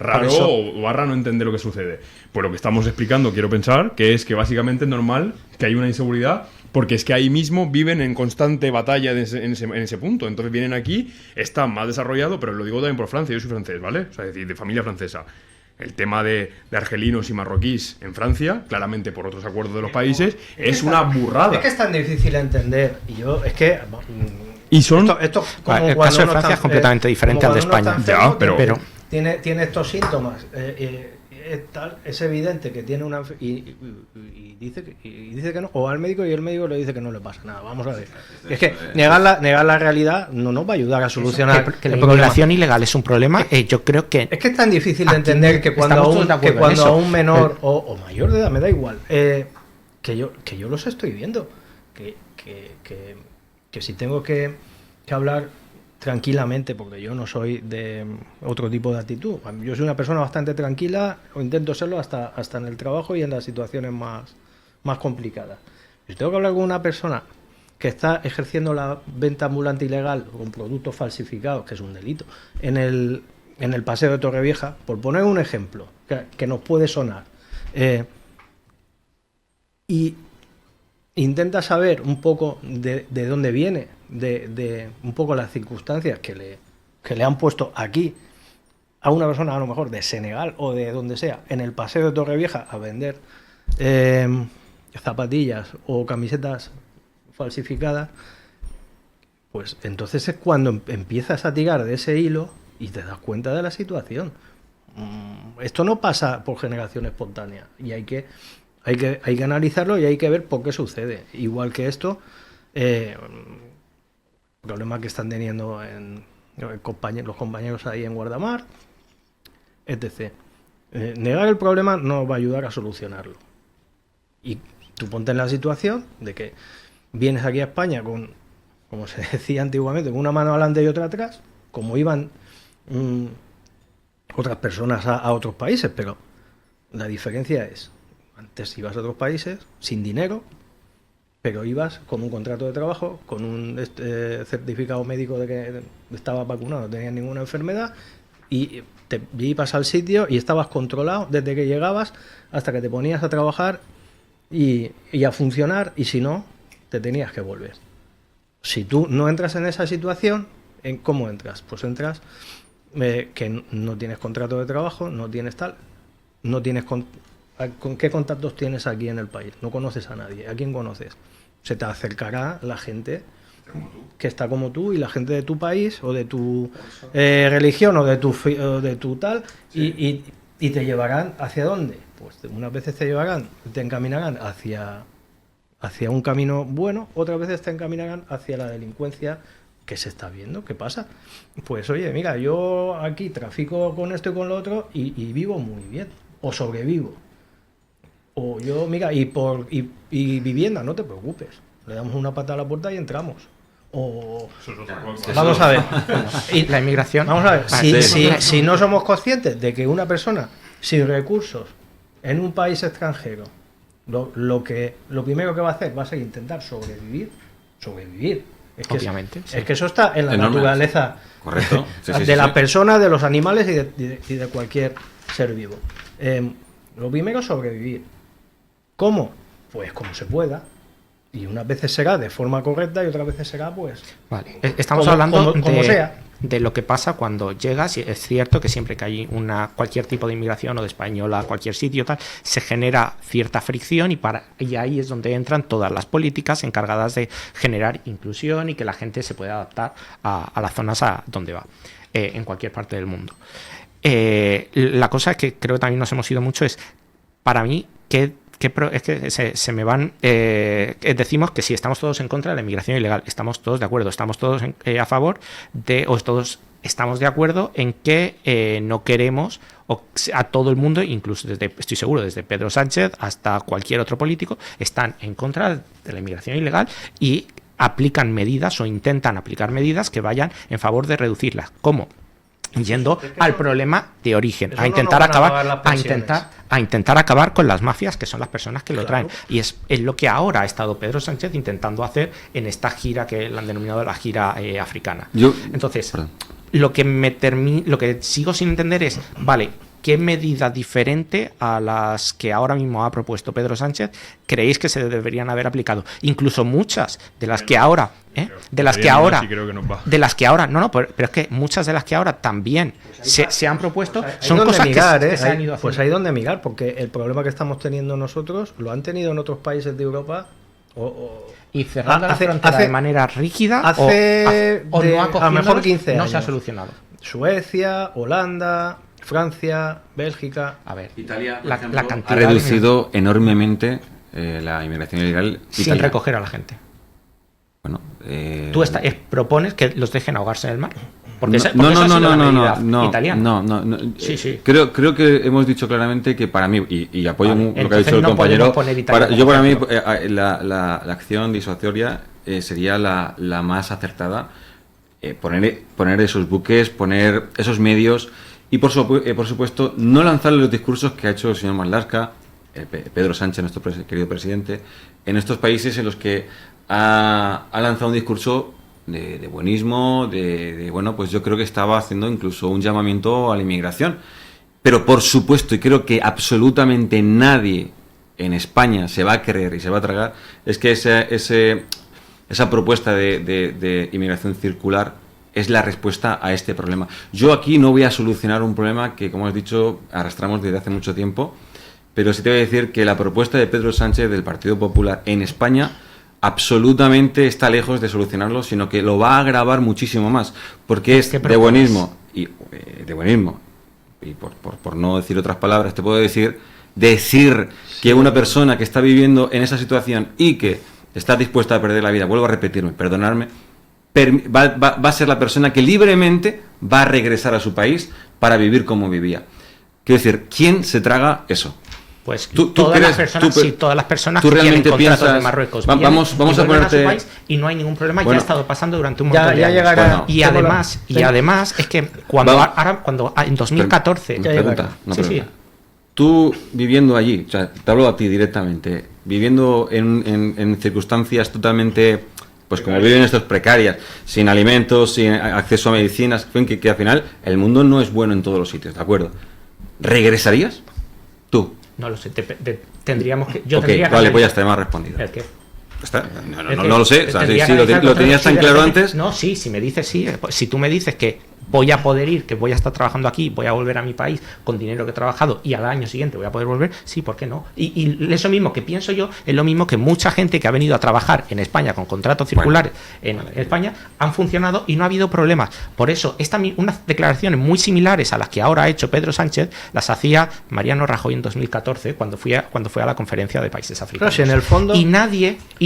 raro o barra no entender lo que sucede. Pues lo que estamos explicando, quiero pensar, que es que básicamente es normal que hay una inseguridad, porque es que ahí mismo viven en constante batalla en ese punto. Entonces vienen aquí, están más desarrollados, pero lo digo también por Francia, yo soy francés, ¿vale? O sea, es decir, de familia francesa. El tema de argelinos y marroquíes en Francia, claramente por otros acuerdos de los países, es una burrada. Es que es tan difícil de entender. Y son... Esto el caso de Francia es completamente diferente al de España. Enfermo, pero tiene estos síntomas. Es evidente que tiene una... Y dice que no. O al médico, y el médico le dice que no le pasa nada. Vamos a ver. Es que negar la realidad no nos va a ayudar a solucionar que la inmigración ilegal es un problema. Yo creo que... Es que es tan difícil de entender que cuando a un menor o mayor de edad, me da igual, que yo los estoy viendo. Que si tengo que hablar tranquilamente, porque yo no soy de otro tipo de actitud. Yo soy una persona bastante tranquila, o intento serlo hasta en el trabajo y en las situaciones más complicadas. Si tengo que hablar con una persona que está ejerciendo la venta ambulante ilegal con productos falsificados, que es un delito, en el paseo de Torrevieja, por poner un ejemplo que nos puede sonar, y intenta saber un poco de dónde viene, de un poco las circunstancias que le han puesto aquí a una persona, a lo mejor de Senegal o de donde sea, en el paseo de Torrevieja a vender zapatillas o camisetas falsificadas, pues entonces es cuando empiezas a tirar de ese hilo y te das cuenta de la situación. Esto no pasa por generación espontánea y hay que analizarlo y hay que ver por qué sucede. Igual que esto, problema que están teniendo los compañeros ahí en Guardamar, etc. Negar el problema no va a ayudar a solucionarlo. Y tú ponte en la situación de que vienes aquí a España con, como se decía antiguamente, con una mano adelante y otra atrás, como iban otras personas a otros países, pero la diferencia es, antes ibas a otros países sin dinero, pero ibas con un contrato de trabajo, con un certificado médico de que estabas vacunado, no tenías ninguna enfermedad, y te ibas al sitio y estabas controlado desde que llegabas hasta que te ponías a trabajar y a funcionar, y si no, te tenías que volver. Si tú no entras en esa situación, ¿cómo entras? Pues entras que no tienes contrato de trabajo, no tienes tal, no tienes... ¿Con qué contactos tienes aquí en el país? No conoces a nadie. ¿A quién conoces? Se te acercará la gente que está como tú y la gente de tu país o de tu religión o de tu tal, sí. y te llevarán ¿hacia dónde? Pues unas veces te encaminarán hacia un camino bueno, otras veces te encaminarán hacia la delincuencia que se está viendo. ¿Qué pasa? Pues oye, mira, yo aquí trafico con esto y con lo otro y vivo muy bien, o sobrevivo. O yo, mira, y vivienda, no te preocupes. Le damos una patada a la puerta y entramos. O vamos a ver. Y la inmigración. Vamos a ver, sí. si no somos conscientes de que una persona sin recursos en un país extranjero, lo primero que va a hacer va a ser intentar sobrevivir. Es que Obviamente, sí. es que eso está en la Enorme. naturaleza. Correcto. Sí, sí, de las sí. personas, de los animales y de cualquier ser vivo. Lo primero es sobrevivir. ¿Cómo? Pues como se pueda. Y unas veces será de forma correcta y otras veces será pues... Vale. Estamos Como- hablando como sea. de lo que pasa cuando llegas. Y es cierto que siempre que hay cualquier tipo de inmigración o de española a cualquier sitio tal, se genera cierta fricción y ahí es donde entran todas las políticas encargadas de generar inclusión y que la gente se pueda adaptar a las zonas a donde va, en cualquier parte del mundo. La cosa que creo que también nos hemos ido mucho es, para mí, es que se me van. Decimos que si estamos todos en contra de la inmigración ilegal, estamos todos de acuerdo, estamos todos a favor o todos estamos de acuerdo en que no queremos a todo el mundo, incluso estoy seguro, desde Pedro Sánchez hasta cualquier otro político, están en contra de la inmigración ilegal y aplican medidas o intentan aplicar medidas que vayan en favor de reducirlas. ¿Cómo? Yendo al problema de origen, a intentar acabar con las mafias, que son las personas que lo traen. Y es lo que ahora ha estado Pedro Sánchez intentando hacer en esta gira que la han denominado la gira africana. Entonces, lo que sigo sin entender es, vale, ¿qué medida diferente a las que ahora mismo ha propuesto Pedro Sánchez creéis que se deberían haber aplicado? Incluso muchas de las que ahora, pero es que muchas de las que ahora también se han propuesto son cosas que se han ido haciendo. Pues hay donde mirar, porque el problema que estamos teniendo nosotros lo han tenido en otros países de Europa. Y cerrando la frontera de manera rígida o no a lo mejor 15 años. No se ha solucionado. Suecia, Holanda, Francia, Bélgica. A ver, Italia, por la ejemplo, cantidad ha reducido enormemente la inmigración ilegal. sin Italia. recoger a la gente. Bueno, Tú propones que los dejen ahogarse en el mar. Porque esa ha no, sido la medida no, italiana. no. Sí. Creo que hemos dicho claramente que para mí, y apoyo lo que ha dicho el no compañero, podemos poner Italia como para mí ejemplo. la acción disuasoria sería la más acertada. Poner esos buques, poner esos medios y por supuesto no lanzarle los discursos que ha hecho el señor Marlaska, Pedro Sánchez, nuestro querido presidente, en estos países en los que ha lanzado un discurso de buenismo, bueno, pues yo creo que estaba haciendo incluso un llamamiento a la inmigración. Pero por supuesto, y creo que absolutamente nadie en España se va a creer y se va a tragar, es que esa propuesta de inmigración circular es la respuesta a este problema. Yo aquí no voy a solucionar un problema que, como has dicho, arrastramos desde hace mucho tiempo, pero sí te voy a decir que la propuesta de Pedro Sánchez del Partido Popular en España absolutamente está lejos de solucionarlo, sino que lo va a agravar muchísimo más, porque es de buenismo y por no decir otras palabras, te puedo decir que una persona que está viviendo en esa situación y que está dispuesta a perder la vida, vuelvo a repetirme, perdonarme, va a ser la persona que libremente va a regresar a su país para vivir como vivía. Quiero decir, ¿quién se traga eso? Pues todas las personas ¿tú que tienen realmente contratos piensas, de Marruecos vamos a ponerte a su país y no hay ningún problema, ya ha estado pasando durante un montón de ya años. llegará, y además es que cuando en 2014 pregunta. Tú viviendo allí, o sea, te hablo a ti directamente, viviendo en circunstancias totalmente, pues como viven estos precarias, sin alimentos, sin acceso a medicinas, que al final el mundo no es bueno en todos los sitios, ¿de acuerdo? ¿Regresarías? Tú. No lo sé, tendríamos que... Vale, pues ya está, me has respondido. ¿El qué? No lo sé, o sea, si lo tenías tan claro antes... No, sí, si me dices sí, si tú me dices que voy a poder ir, que voy a estar trabajando aquí, voy a volver a mi país con dinero que he trabajado y al año siguiente voy a poder volver, sí, ¿por qué no? Y eso mismo que pienso yo es lo mismo que mucha gente que ha venido a trabajar en España con contratos circulares en España han funcionado y no ha habido problemas. Por eso, unas declaraciones muy similares a las que ahora ha hecho Pedro Sánchez las hacía Mariano Rajoy en 2014 cuando fue a la conferencia de países africanos. Claro, si en el fondo... Y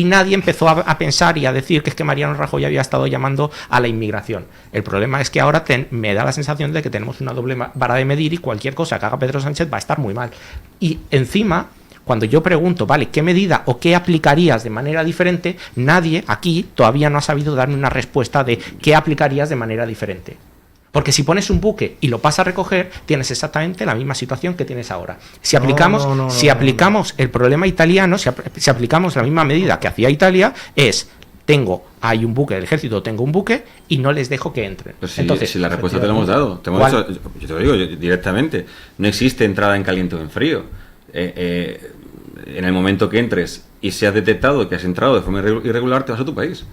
nadie empezó a pensar y a decir que es que Mariano Rajoy había estado llamando a la inmigración. El problema es que ahora me da la sensación de que tenemos una doble vara de medir y cualquier cosa que haga Pedro Sánchez va a estar muy mal. Y encima, cuando yo pregunto, vale, ¿qué medida o qué aplicarías de manera diferente? Nadie aquí todavía no ha sabido darme una respuesta de qué aplicarías de manera diferente. Porque si pones un buque y lo pasas a recoger, tienes exactamente la misma situación que tienes ahora. Si aplicamos el problema italiano, si aplicamos la misma medida que hacía Italia, hay un buque del ejército, tengo un buque y no les dejo que entren. Pero Entonces, si la respuesta te la hemos dado, te hemos dicho, yo te lo digo directamente, no existe entrada en caliente o en frío. En el momento que entres y seas detectado que has entrado de forma irregular, te vas a tu país.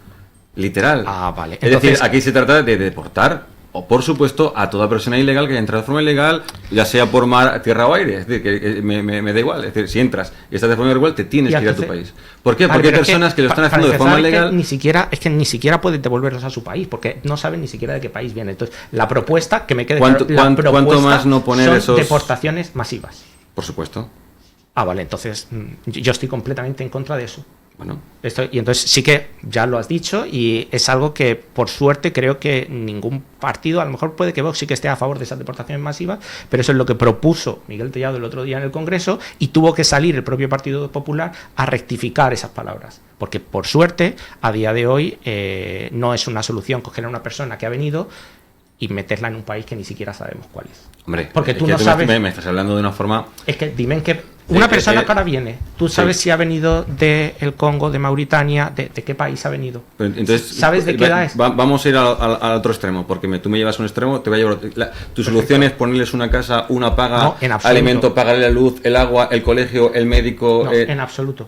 Literal. Vale. Es decir, aquí se trata de deportar, o por supuesto, a toda persona ilegal que haya entrado de forma ilegal, ya sea por mar, tierra o aire. Es decir, que me da igual. Es decir, si entras y estás de forma irregular, te tienes que ir a tu país. ¿Por qué? Porque hay personas que lo están haciendo de forma legal. Ni siquiera pueden devolverlos a su país, porque no saben ni siquiera de qué país viene. Entonces, la propuesta, que me quede claro, ¿cuánto más no poner son esos deportaciones masivas? Por supuesto. Vale, entonces yo estoy completamente en contra de eso. Bueno. Y entonces sí que ya lo has dicho y es algo que por suerte creo que ningún partido, a lo mejor puede que Vox sí que esté a favor de esas deportaciones masivas, pero eso es lo que propuso Miguel Tellado el otro día en el Congreso y tuvo que salir el propio Partido Popular a rectificar esas palabras, porque por suerte a día de hoy no es una solución coger a una persona que ha venido y meterla en un país que ni siquiera sabemos cuál es. Hombre, porque tú no sabes. Me estás hablando de una forma. Es que dime que una persona que ahora viene, tú sabes si ha venido del Congo, de Mauritania, de qué país ha venido. Pero entonces, ¿sabes de qué edad es? Vamos a ir al otro extremo, porque tú me llevas a un extremo, te voy a llevar. Tu solución es ponerles una casa, una paga, alimento, pagarle la luz, el agua, el colegio, el médico. No, en absoluto.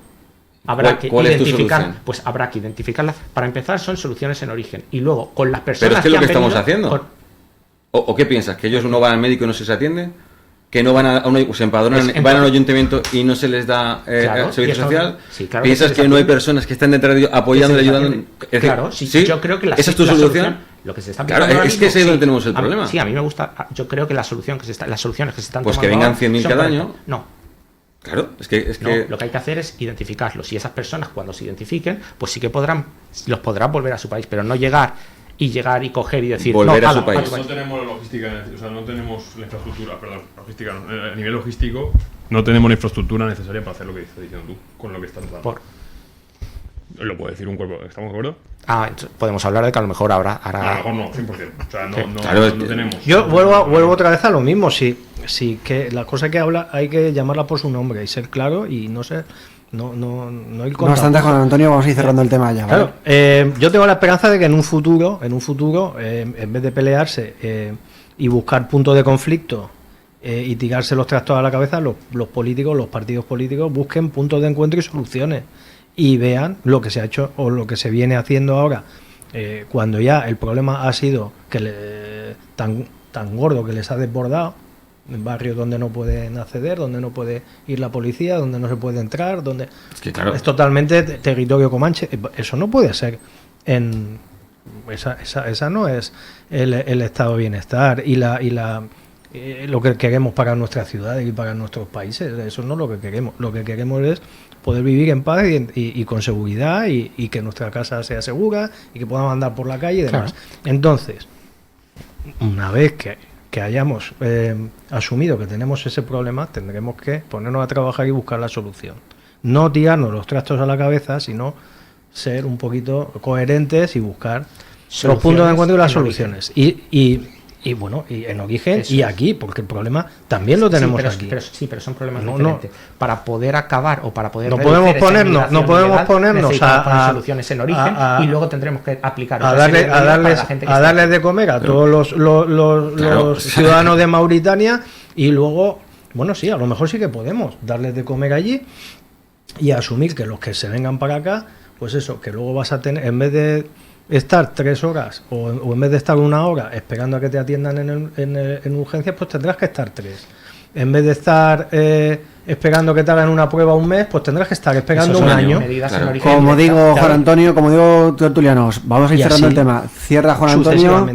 Habrá que identificar, pues habrá que identificarlas. Para empezar, son soluciones en origen. Y luego, con las personas. Pero es que lo que estamos venido, haciendo. ¿O qué piensas? ¿Que ellos no van al médico y no se les atiende? ¿Que no van se empadronan, van al ayuntamiento y no se les da servicio social? Sí, claro. ¿Piensas que no hay personas que están detrás de ellos apoyando y ayudando? Claro, sí, yo creo que ¿esa es tu solución? Lo que se está aplicando claro, es que es ahí donde tenemos el problema. Sí, a mí me gusta. Yo creo que las soluciones que se están pues tomando. Pues que vengan 100.000 cada año. No. Claro, es que lo que hay que hacer es identificarlos. Y esas personas, cuando se identifiquen, pues sí que los podrán volver a su país, pero no llegar y coger y decir volver a su país. No tenemos la logística, o sea, no tenemos la infraestructura, logística no. A nivel logístico no tenemos la infraestructura necesaria para hacer lo que estás diciendo tú, con lo que estás dando. Lo puede decir un cuerpo, ¿estamos de acuerdo? Podemos hablar de que a lo mejor a lo mejor no, 100%. O sea, no tenemos. Yo vuelvo otra vez a lo mismo. Sí, que la cosa que habla hay que llamarla por su nombre y ser claro y no ser. No ir con. No obstante, Juan Antonio, vamos a ir cerrando el tema ya. Claro, ¿vale? Yo tengo la esperanza de que en un futuro, en vez de pelearse y buscar puntos de conflicto y tirarse los trastos a la cabeza, los políticos, los partidos políticos busquen puntos de encuentro y soluciones y vean lo que se ha hecho o lo que se viene haciendo ahora, cuando ya el problema ha sido tan gordo que les ha desbordado, en barrios donde no pueden acceder, donde no puede ir la policía, donde no se puede entrar, donde es totalmente territorio comanche. Eso no puede ser. Esa no es el estado de bienestar y lo que queremos para nuestras ciudades y para nuestros países. Eso no es lo que queremos. Lo que queremos es poder vivir en paz y con seguridad y que nuestra casa sea segura y que podamos andar por la calle y demás. Claro. Entonces, una vez que hayamos asumido que tenemos ese problema, tendremos que ponernos a trabajar y buscar la solución. No tirarnos los trastos a la cabeza, sino ser un poquito coherentes y buscar los puntos de encuentro y las soluciones. Y bueno, y en origen y aquí, porque el problema también lo tenemos aquí. Pero son problemas diferentes. Para poder acabar o para poder no podemos ponernos a soluciones en origen y luego tendremos que aplicar a darles de comer a todos los ciudadanos de Mauritania y luego, bueno, sí, a lo mejor sí que podemos darles de comer allí y asumir que los que se vengan para acá, pues eso, que luego vas a tener, en vez de estar 3 horas o en vez de estar 1 hora esperando a que te atiendan en urgencias, pues tendrás que estar 3. En vez de estar esperando que te hagan una prueba 1 mes, pues tendrás que estar esperando un año. Claro. Como digo Juan Antonio, como digo tertulianos, vamos a ir cerrando el tema. Cierra Juan Antonio.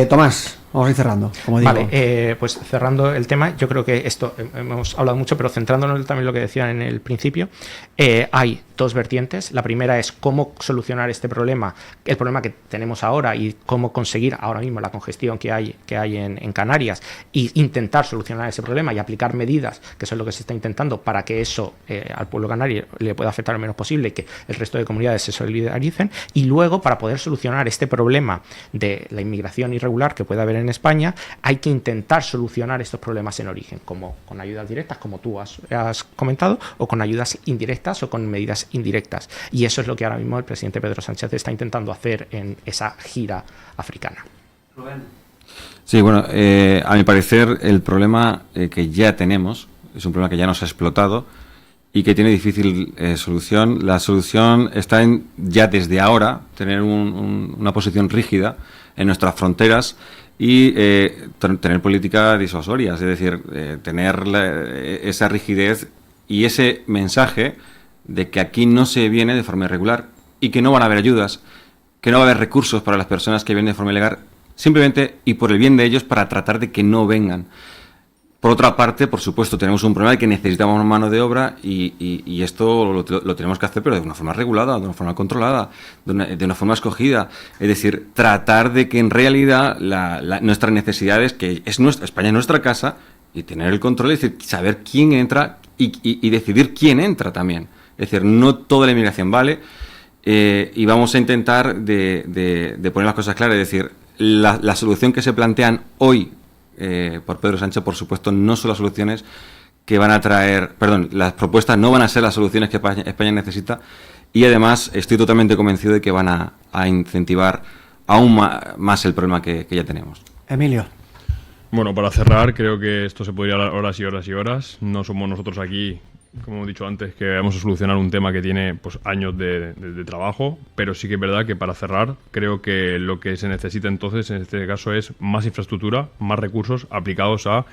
Tomás, Vamos a ir cerrando, como digo. Vale, pues cerrando el tema, yo creo que esto hemos hablado mucho, pero centrándonos también en lo que decía en el principio, hay dos vertientes. La primera es cómo solucionar este problema, el problema que tenemos ahora y cómo conseguir ahora mismo la congestión que hay en Canarias e intentar solucionar ese problema y aplicar medidas, que eso es lo que se está intentando, para que eso al pueblo canario le pueda afectar lo menos posible y que el resto de comunidades se solidaricen. Y luego, para poder solucionar este problema de la inmigración irregular que puede haber en España, hay que intentar solucionar estos problemas en origen, como con ayudas directas, como tú has comentado, o con ayudas indirectas o con medidas indirectas. Y eso es lo que ahora mismo el presidente Pedro Sánchez está intentando hacer en esa gira africana. Sí, bueno, a mi parecer el problema que ya tenemos es un problema que ya nos ha explotado y que tiene difícil solución. La solución está en ya desde ahora tener una posición rígida en nuestras fronteras y tener política disuasoria, es decir, tener esa rigidez y ese mensaje de que aquí no se viene de forma irregular y que no van a haber ayudas, que no va a haber recursos para las personas que vienen de forma ilegal, simplemente y por el bien de ellos para tratar de que no vengan. Por otra parte, por supuesto, tenemos un problema de que necesitamos mano de obra y esto lo tenemos que hacer, pero de una forma regulada, de una forma controlada, de una forma escogida. Es decir, tratar de que en realidad nuestras necesidades, que es España es nuestra casa, y tener el control, es decir, saber quién entra y decidir quién entra también. Es decir, no toda la inmigración vale y vamos a intentar de poner las cosas claras. Es decir, la solución que se plantean hoy por Pedro Sánchez, por supuesto, no son las soluciones que van a traer, las propuestas no van a ser las soluciones que España necesita y además estoy totalmente convencido de que van a incentivar aún más el problema que ya tenemos. Emilio. Bueno, para cerrar, creo que esto se podría hablar horas y horas y horas. No somos nosotros aquí, como he dicho antes, que vamos a solucionar un tema que tiene pues años de trabajo, pero sí que es verdad que para cerrar creo que lo que se necesita entonces en este caso es más infraestructura, más recursos aplicados a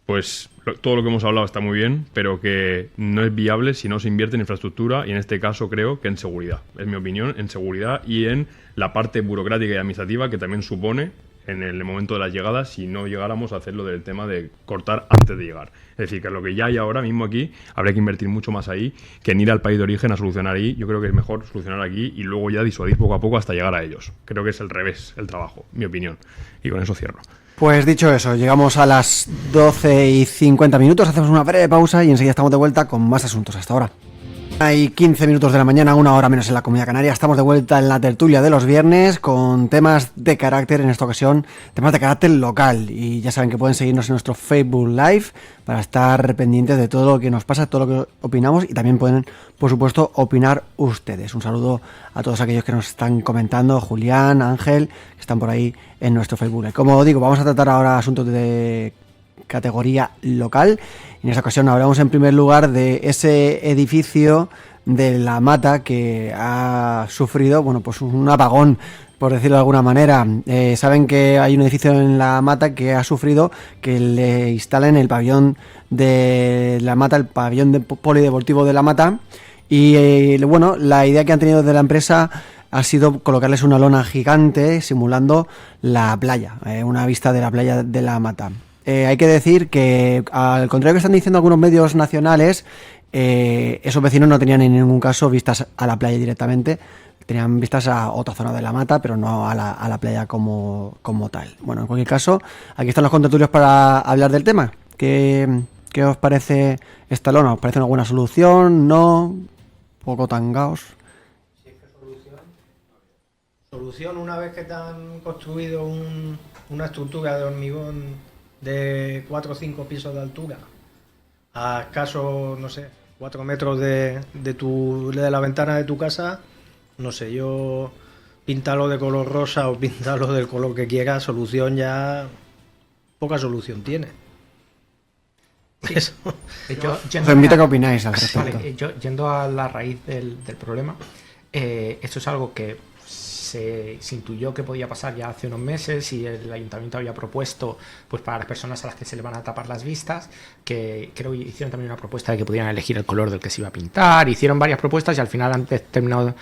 pues todo lo que hemos hablado está muy bien, pero que no es viable si no se invierte en infraestructura y en este caso creo que en seguridad, es mi opinión, en seguridad y en la parte burocrática y administrativa que también supone en el momento de las llegadas si no llegáramos a hacerlo del tema de cortar antes de llegar. Es decir, que lo que ya hay ahora mismo aquí, habría que invertir mucho más ahí que en ir al país de origen a solucionar ahí. Yo creo que es mejor solucionar aquí y luego ya disuadir poco a poco hasta llegar a ellos. Creo que es el revés, el trabajo, mi opinión. Y con eso cierro. Pues dicho eso, llegamos a las 12:50, hacemos una breve pausa y enseguida estamos de vuelta con más asuntos. Hasta ahora. Hay 15 minutos de la mañana, una hora menos en la Comunidad Canaria. Estamos de vuelta en la tertulia de los viernes con temas de carácter, en esta ocasión, temas de carácter local. Y ya saben que pueden seguirnos en nuestro Facebook Live para estar pendientes de todo lo que nos pasa, todo lo que opinamos y también pueden, por supuesto, opinar ustedes. Un saludo a todos aquellos que nos están comentando, Julián, Ángel, que están por ahí en nuestro Facebook Live. Como digo, vamos a tratar ahora asuntos de categoría local. En esta ocasión hablamos en primer lugar de ese edificio de La Mata que ha sufrido, bueno, pues un apagón, por decirlo de alguna manera. Saben que hay un edificio en La Mata que ha sufrido que le instalen el pabellón de La Mata, el pabellón polideportivo de La Mata y bueno, la idea que han tenido de la empresa ha sido colocarles una lona gigante simulando la playa, una vista de la playa de La Mata. Hay que decir que, al contrario que están diciendo algunos medios nacionales, esos vecinos no tenían en ningún caso vistas a la playa directamente, tenían vistas a otra zona de La Mata, pero no a la playa como tal. Bueno, en cualquier caso, aquí están los contertulios para hablar del tema. ¿Qué os parece esta lona? ¿Os parece una buena solución? ¿No? ¿Poco tangaos? Solución, una vez que te han construido una estructura de hormigón de 4 o 5 pisos de altura, a escaso, no sé, 4 metros de la ventana de tu casa, no sé, yo píntalo de color rosa o píntalo del color que quieras, solución ya, poca solución tiene. Eso. Os invito a que opináis al respecto. Vale, yendo a la raíz del problema, esto es algo que se intuyó que podía pasar ya hace unos meses y el ayuntamiento había propuesto pues para las personas a las que se le van a tapar las vistas, que creo que hicieron también una propuesta de que pudieran elegir el color del que se iba a pintar, hicieron varias propuestas y al final han terminado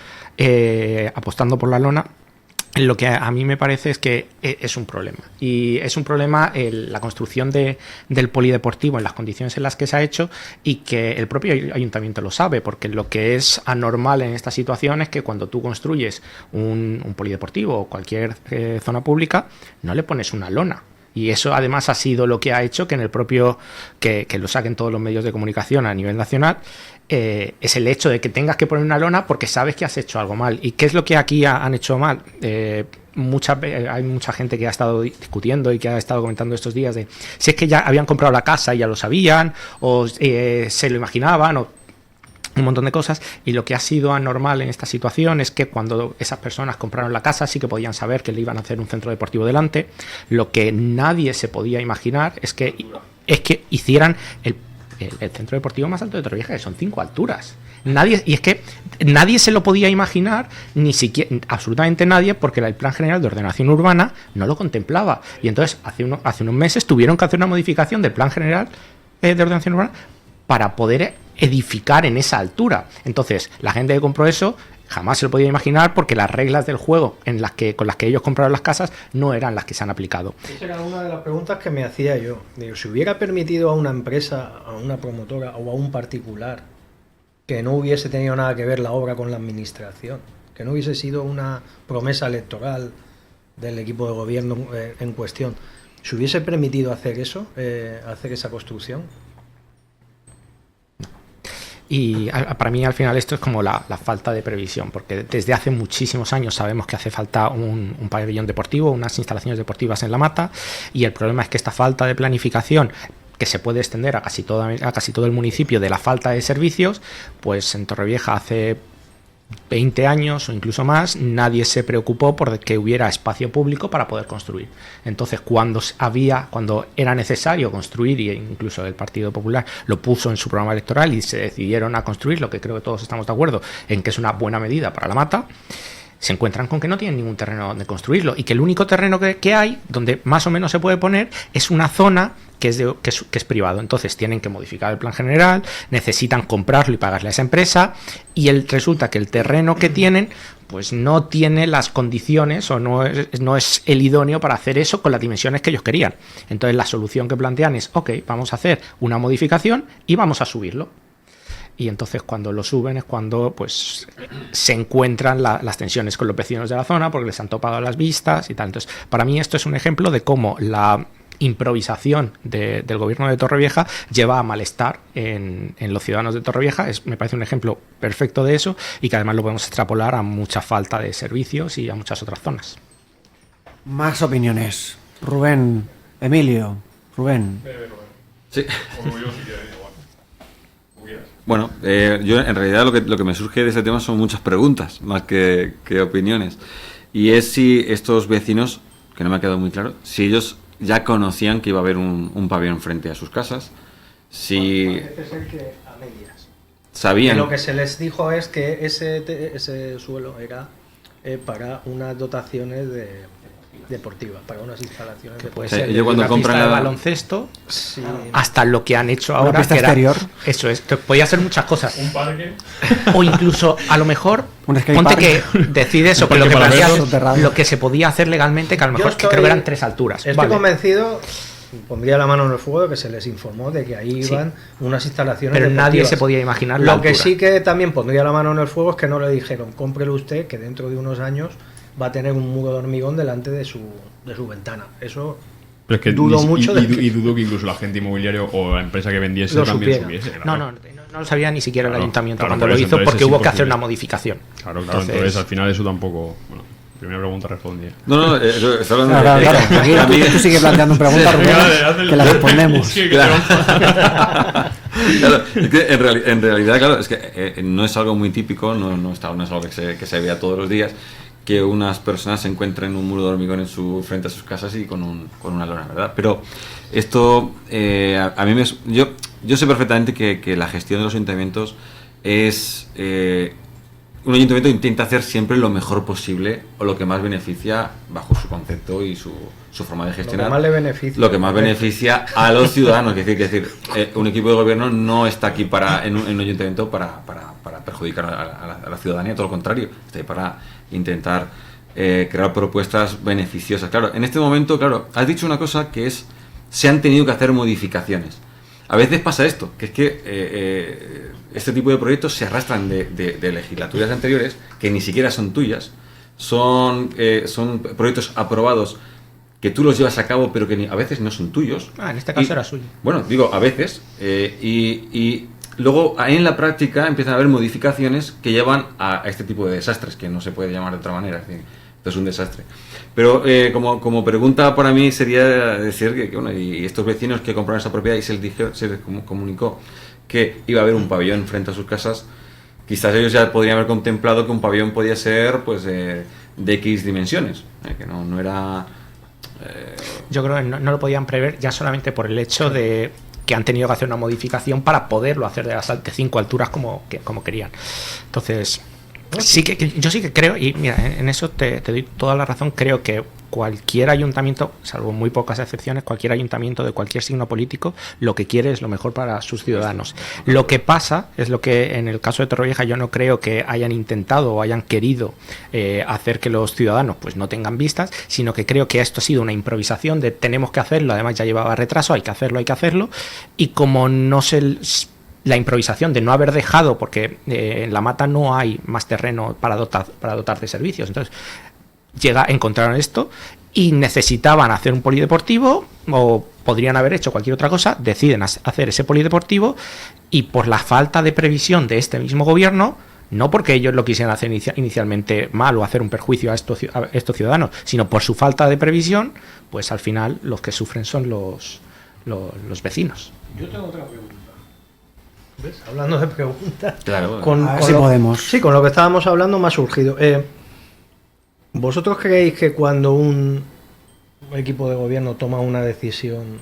apostando por la lona. lo que a mí me parece es que es un problema. Y es un problema la construcción del polideportivo en las condiciones en las que se ha hecho, y que el propio ayuntamiento lo sabe, porque lo que es anormal en esta situación es que cuando tú construyes un polideportivo o cualquier zona pública, no le pones una lona. Y eso además ha sido lo que ha hecho que en el propio, que lo saquen todos los medios de comunicación a nivel nacional, es el hecho de que tengas que poner una lona porque sabes que has hecho algo mal. ¿Y qué es lo que aquí han hecho mal? Hay mucha gente que ha estado discutiendo y que ha estado comentando estos días de si es que ya habían comprado la casa y ya lo sabían, o se lo imaginaban, o un montón de cosas. Y lo que ha sido anormal en esta situación es que cuando esas personas compraron la casa sí que podían saber que le iban a hacer un centro deportivo delante. Lo que nadie se podía imaginar es que hicieran el centro deportivo más alto de Torrevieja, que son 5 alturas. Y es que nadie se lo podía imaginar, ni siquiera, absolutamente nadie, porque el Plan General de Ordenación Urbana no lo contemplaba. Y entonces hace unos meses tuvieron que hacer una modificación del Plan General de Ordenación Urbana para poder edificar en esa altura. Entonces, la gente que compró eso jamás se lo podía imaginar, porque las reglas del juego con las que ellos compraron las casas no eran las que se han aplicado. Esa era una de las preguntas que me hacía yo. Digo, si hubiera permitido a una empresa, a una promotora o a un particular que no hubiese tenido nada que ver la obra con la administración, que no hubiese sido una promesa electoral del equipo de gobierno en cuestión, ¿se hubiese permitido hacer eso, hacer esa construcción? Y para mí al final esto es como la falta de previsión, porque desde hace muchísimos años sabemos que hace falta un pabellón deportivo, unas instalaciones deportivas en La Mata, y el problema es que esta falta de planificación, que se puede extender a casi todo el municipio, de la falta de servicios, pues en Torrevieja hace 20 años o incluso más nadie se preocupó por que hubiera espacio público para poder construir. Entonces cuando era necesario construir, y incluso el Partido Popular lo puso en su programa electoral y se decidieron a construir, lo que creo que todos estamos de acuerdo en que es una buena medida para La Mata, se encuentran con que no tienen ningún terreno donde construirlo, y que el único terreno que hay donde más o menos se puede poner es una zona que es privado. Entonces tienen que modificar el plan general, necesitan comprarlo y pagarle a esa empresa, y resulta que el terreno que tienen pues no tiene las condiciones, o no es el idóneo para hacer eso con las dimensiones que ellos querían. Entonces la solución que plantean es, vamos a hacer una modificación y vamos a subirlo. Y entonces cuando lo suben es cuando pues se encuentran las tensiones con los vecinos de la zona, porque les han topado las vistas y tal. Entonces, para mí esto es un ejemplo de cómo la improvisación del gobierno de Torrevieja lleva a malestar en los ciudadanos de Torrevieja. Me parece un ejemplo perfecto de eso, y que además lo podemos extrapolar a mucha falta de servicios y a muchas otras zonas. Más opiniones. Rubén, Emilio, Rubén. Sí. Bueno, yo en realidad lo que me surge de este tema son muchas preguntas, más que opiniones. Y es si estos vecinos, que no me ha quedado muy claro, si ellos ya conocían que iba a haber un pabellón frente a sus casas, si parece ser que a medias. Sabían. Y lo que se les dijo es que ese suelo era para unas dotaciones deportivas, para unas instalaciones deportivas. Puede ser yo cuando compran de baloncesto, sí, hasta lo que han hecho ahora, pista exterior. Eso es, podía ser muchas cosas. Un parque. O incluso, a lo mejor, Un skate ponte park. que decides eso, Un con lo parque que, para lo que se podía hacer legalmente, que a lo mejor creo que eran 3 alturas. Estoy convencido, pondría la mano en el fuego, de que se les informó de que ahí iban unas instalaciones pero deportivas. nadie se podía imaginar la Lo que altura. sí que también pondría la mano en el fuego es que no le dijeron, cómprelo usted, que dentro de unos años va a tener un muro de hormigón delante de su ventana. Eso Pero es que dudo mucho de y dudo que incluso la agente inmobiliario o la empresa que vendiese lo también supiera. supiese. Claro. No lo sabía ni siquiera el ayuntamiento claro, cuando por lo eso, hizo, entonces porque es hubo que hacer imposible. una modificación. Claro, entonces al final eso tampoco... Bueno, primera pregunta respondida. No, eso está hablando Claro, de... claro. Aquí tú sigues planteando preguntas, Rubén, que las respondemos. Sí, Claro. Claro, es que en realidad, claro, es que no es algo muy típico, no es algo que se vea todos los días, que unas personas se encuentren un muro de hormigón frente a sus casas y con una lona, ¿verdad? Pero esto, a mí yo sé perfectamente que la gestión de los ayuntamientos es... un ayuntamiento intenta hacer siempre lo mejor posible o lo que más beneficia bajo su concepto y su forma de gestionar. Lo que más le beneficia. Lo que más beneficia a los ciudadanos. Es decir, un equipo de gobierno no está aquí en un ayuntamiento para perjudicar a la ciudadanía, todo lo contrario. Está ahí para intentar crear propuestas beneficiosas. Claro, en este momento, claro, has dicho una cosa que es, se han tenido que hacer modificaciones. A veces pasa esto, que es que este tipo de proyectos se arrastran de legislaturas anteriores, que ni siquiera son tuyas, son proyectos aprobados que tú los llevas a cabo, pero que a veces no son tuyos. En este caso era suyo. Bueno, digo, a veces, y luego en la práctica empiezan a haber modificaciones que llevan a este tipo de desastres, que no se puede llamar de otra manera, es decir, esto es un desastre. Pero como pregunta para mí sería decir que bueno, y estos vecinos que compraron esa propiedad y se les comunicó que iba a haber un pabellón frente a sus casas, quizás ellos ya podrían haber contemplado que un pabellón podía ser pues de X dimensiones, que no era... Yo creo que no lo podían prever ya solamente por el hecho de que han tenido que hacer una modificación para poderlo hacer de las 5 alturas como querían. Entonces, yo sí que creo, y mira, en eso te doy toda la razón, creo que cualquier ayuntamiento, salvo muy pocas excepciones, cualquier ayuntamiento de cualquier signo político, lo que quiere es lo mejor para sus ciudadanos. Lo que pasa es lo que en el caso de Torrevieja yo no creo que hayan intentado o hayan querido hacer que los ciudadanos pues no tengan vistas, sino que creo que esto ha sido una improvisación de tenemos que hacerlo, además ya llevaba retraso, hay que hacerlo, y como no se... La improvisación de no haber dejado, porque en La Mata no hay más terreno para dotar de servicios. Entonces, encontraron esto y necesitaban hacer un polideportivo, o podrían haber hecho cualquier otra cosa, deciden hacer ese polideportivo, y por la falta de previsión de este mismo gobierno, no porque ellos lo quisieran hacer inicialmente mal o hacer un perjuicio a estos ciudadanos, sino por su falta de previsión, pues al final los que sufren son los vecinos. Yo tengo otra pregunta. ¿Ves? Hablando de preguntas, Claro, a ver si podemos. Sí, con lo que estábamos hablando me ha surgido. ¿Vosotros creéis que cuando un equipo de gobierno toma una decisión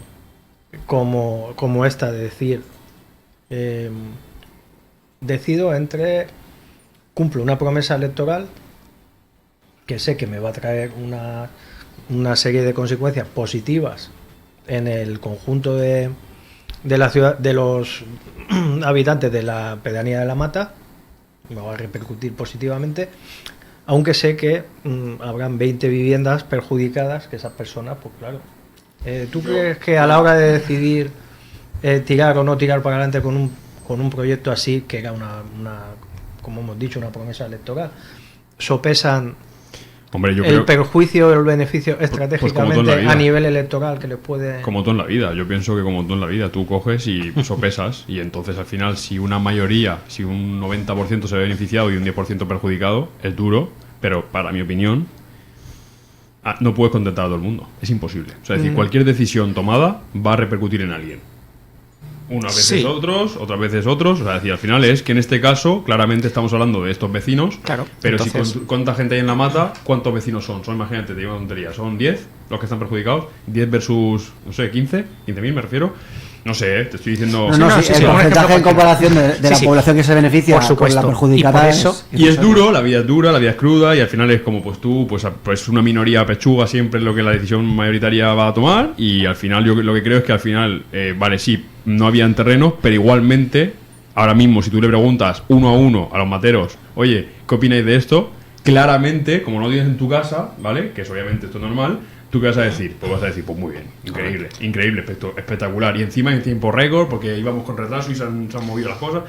como esta, de decir, decido cumplo una promesa electoral que sé que me va a traer una serie de consecuencias positivas en el conjunto de la ciudad, de los habitantes de la pedanía de La Mata, me va a repercutir positivamente, aunque sé que habrán 20 viviendas perjudicadas, que esas personas, pues claro. ¿Tú crees que a la hora de decidir tirar o no tirar para adelante con un proyecto así, que era como hemos dicho, una promesa electoral, sopesan Hombre, yo el creo, perjuicio o el beneficio estratégicamente vida. a nivel electoral que les puede... como todo en la vida, yo pienso que como todo en la vida, tú coges y sopesas, y entonces al final si una mayoría, si un 90% se ve beneficiado y un 10% perjudicado, es duro, pero para mi opinión no puedes contentar a todo el mundo, es imposible. O sea, es decir, cualquier decisión tomada va a repercutir en alguien. Unas veces otros, otras veces otros. O sea, decir, al final es que en este caso, claramente estamos hablando de estos vecinos. Claro. Pero Entonces, si cuánta gente hay en La Mata, ¿cuántos vecinos son? Imagínate, te digo una tontería. ¿Son 10 los que están perjudicados? ¿10 versus, no sé, 15? ¿15.000 me refiero? No sé, te estoy diciendo... El porcentaje en comparación de la población que se beneficia por supuesto, con la perjudicada y por eso, Y es duro, la vida es cruda, y al final es como pues tú, pues una minoría pechuga siempre es lo que la decisión mayoritaria va a tomar, y al final yo lo que creo es que al final, vale, sí, no habían terrenos, pero igualmente, ahora mismo si tú le preguntas uno a uno a los materos, oye, ¿qué opináis de esto? Claramente, como no tienes en tu casa, ¿vale? Que es obviamente esto es normal, ¿tú qué vas a decir? Pues vas a decir, pues muy bien, increíble, espectacular. Y encima en tiempo récord, porque íbamos con retraso y se han movido las cosas.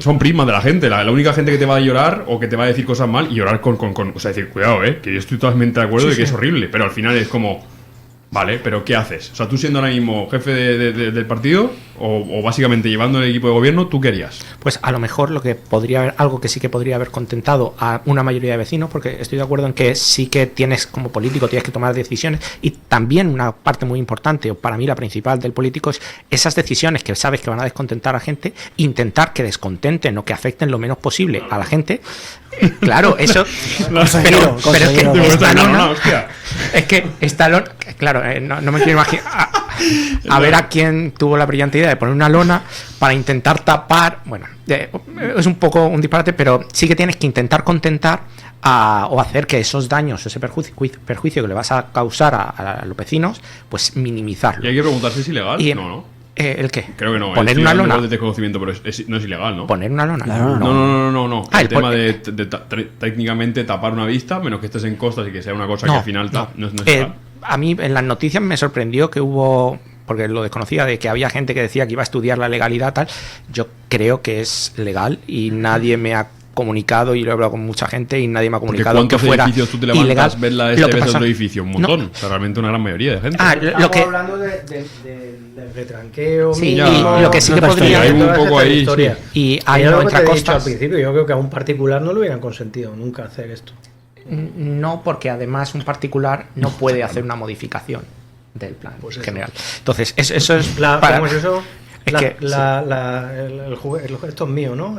Son prismas de la gente. La única gente que te va a llorar o que te va a decir cosas mal y llorar con o sea, decir, cuidado, que yo estoy totalmente de acuerdo de que es horrible, pero al final es como, vale, pero ¿qué haces? O sea, tú siendo ahora mismo jefe del partido o básicamente llevando el equipo de gobierno, ¿tú qué harías? pues a lo mejor lo que podría haber, algo que sí que podría haber contentado a una mayoría de vecinos, porque estoy de acuerdo en que sí que tienes, como político, tienes que tomar decisiones, y también una parte muy importante, o para mí la principal del político, es esas decisiones que sabes que van a descontentar a gente, intentar que descontenten o que afecten lo menos posible a la gente. Claro, eso... pero es que esta lona... Es que esta lona... Claro, no me quiero imaginar... A ver a quién tuvo la brillante idea de poner una lona para intentar tapar... Bueno, es un poco un disparate, pero sí que tienes que intentar contentar o hacer que esos daños, ese perjuicio que le vas a causar a los vecinos, pues minimizarlo. Y hay que preguntarse si es ilegal. Y, no. ¿El qué? Creo que no. Poner una lona. De desconocimiento, pero no es ilegal, ¿no? Poner una lona. No. Ah, el tema de técnicamente tapar una vista, menos que estés en costas y que sea una cosa que al final no es ilegal. A mí en las noticias me sorprendió que hubo, porque lo desconocía, de que había gente que decía que iba a estudiar la legalidad tal. Yo creo que es legal y nadie me ha comunicado, y lo he hablado con mucha gente y nadie me ha comunicado que fuera edificios tú te levantas, ilegal. ves la ves otro edificio? Un montón. O sea, realmente una gran mayoría de gente. Estamos hablando del retranqueo. Sí, mínimo, y lo que sí que podría... Hay un poco ahí, historia. Sí. Y hay lo que otra te he cosa dicho al principio, yo creo que a un particular no le hubieran consentido nunca hacer esto. No, porque además un particular no puede hacer una modificación del plan general. Entonces, eso es para... ¿Cómo es eso? Es que esto es mío, ¿no?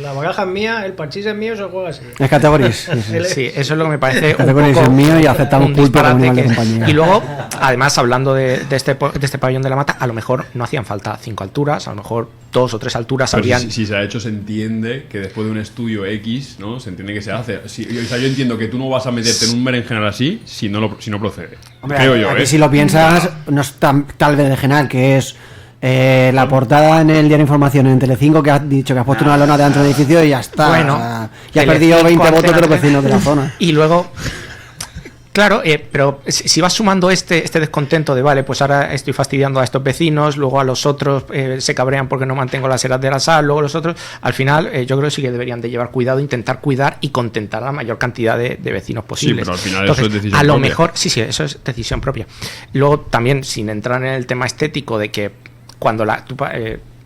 La baraja es mía, el parchís es mío, se juega así. Es categorías. Sí, eso es lo que me parece un categorías poco es mío y aceptamos culpa como animal de compañía. Y luego, además, hablando de este pabellón de la Mata, a lo mejor no hacían falta 5 alturas, a lo mejor 2 o 3 alturas habrían... Si se ha hecho, se entiende que después de un estudio X, ¿no? Se entiende que se hace. O sea, yo entiendo que tú no vas a meterte en un berenjenal así si no procede. Hombre, creo yo, si lo piensas, no es tal berenjenal, que es... la portada en el diario Información en Telecinco, que has dicho que has puesto una lona delante del edificio y ya está. Bueno, o sea, ya has perdido 20 votos de los vecinos de la zona. Y luego, claro, pero si vas sumando este descontento de, vale, pues ahora estoy fastidiando a estos vecinos, luego a los otros se cabrean porque no mantengo las eras de la sal, luego los otros, al final yo creo que sí que deberían de llevar cuidado, intentar cuidar y contentar a la mayor cantidad de vecinos posibles. Sí, pero al final entonces, eso es decisión a lo propia. mejor, sí, eso es decisión propia. Luego también, sin entrar en el tema estético de que cuando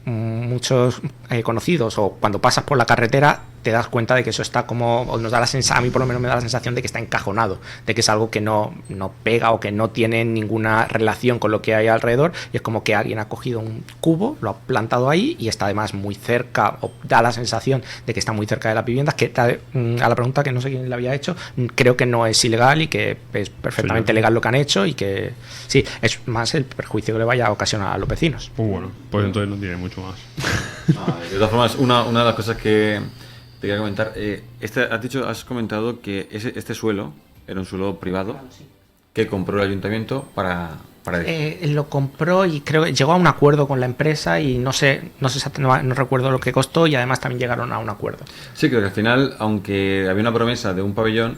muchos conocidos o cuando pasas por la carretera te das cuenta de que eso está como, o nos da la sensación, a mí por lo menos me da la sensación de que está encajonado, de que es algo que no pega o que no tiene ninguna relación con lo que hay alrededor, y es como que alguien ha cogido un cubo, lo ha plantado ahí y está además muy cerca, o da la sensación de que está muy cerca de las viviendas, que a la pregunta que no sé quién le había hecho, creo que no es ilegal y que es perfectamente legal lo que han hecho, y que sí, es más el perjuicio que le vaya a ocasionar a los vecinos. Pues bueno, pues entonces no tiene mucho más. De todas formas, una de las cosas que te quería comentar, has comentado que este suelo era un suelo privado que compró el ayuntamiento para lo compró y creo que llegó a un acuerdo con la empresa y no recuerdo lo que costó, y además también llegaron a un acuerdo. Sí, creo que al final, aunque había una promesa de un pabellón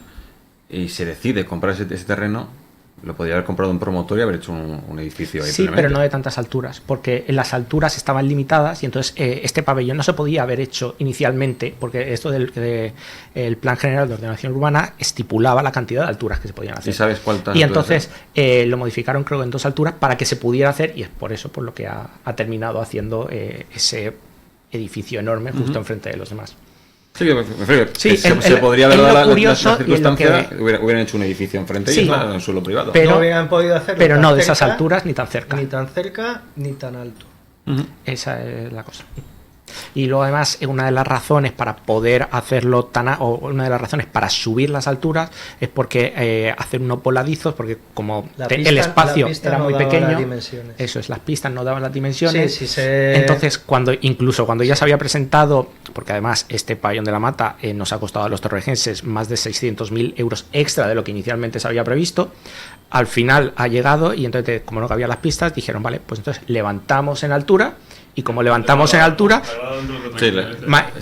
y se decide comprar ese terreno, lo podría haber comprado un promotor y haber hecho un edificio ahí. Sí, pero no de tantas alturas, porque las alturas estaban limitadas y entonces este pabellón no se podía haber hecho inicialmente, porque esto el Plan General de Ordenación Urbana estipulaba la cantidad de alturas que se podían hacer. ¿Y sabes cuántas? Y entonces lo modificaron, creo, en 2 alturas para que se pudiera hacer, y es por eso por lo que ha terminado haciendo ese edificio enorme justo enfrente de los demás. Sí, me refiero, sí, se podría haber dado la circunstancia, que hubieran hecho un edificio enfrente, sí, y en suelo privado. Pero no hubieran podido hacerlo, pero no de esas alturas ni tan cerca. Ni tan cerca ni tan alto. Esa es la cosa. Y luego además una de las razones para poder hacerlo o una de las razones para subir las alturas es porque hacer unos voladizos, porque como el espacio era muy pequeño, eso es, las pistas no daban las dimensiones. Entonces incluso cuando ya se había presentado, porque además este pabellón de la Mata nos ha costado a los torrejenses más de 600.000 euros extra de lo que inicialmente se había previsto, al final ha llegado y entonces, como no cabían las pistas, dijeron, vale, pues entonces levantamos en altura. Y como levantamos en altura,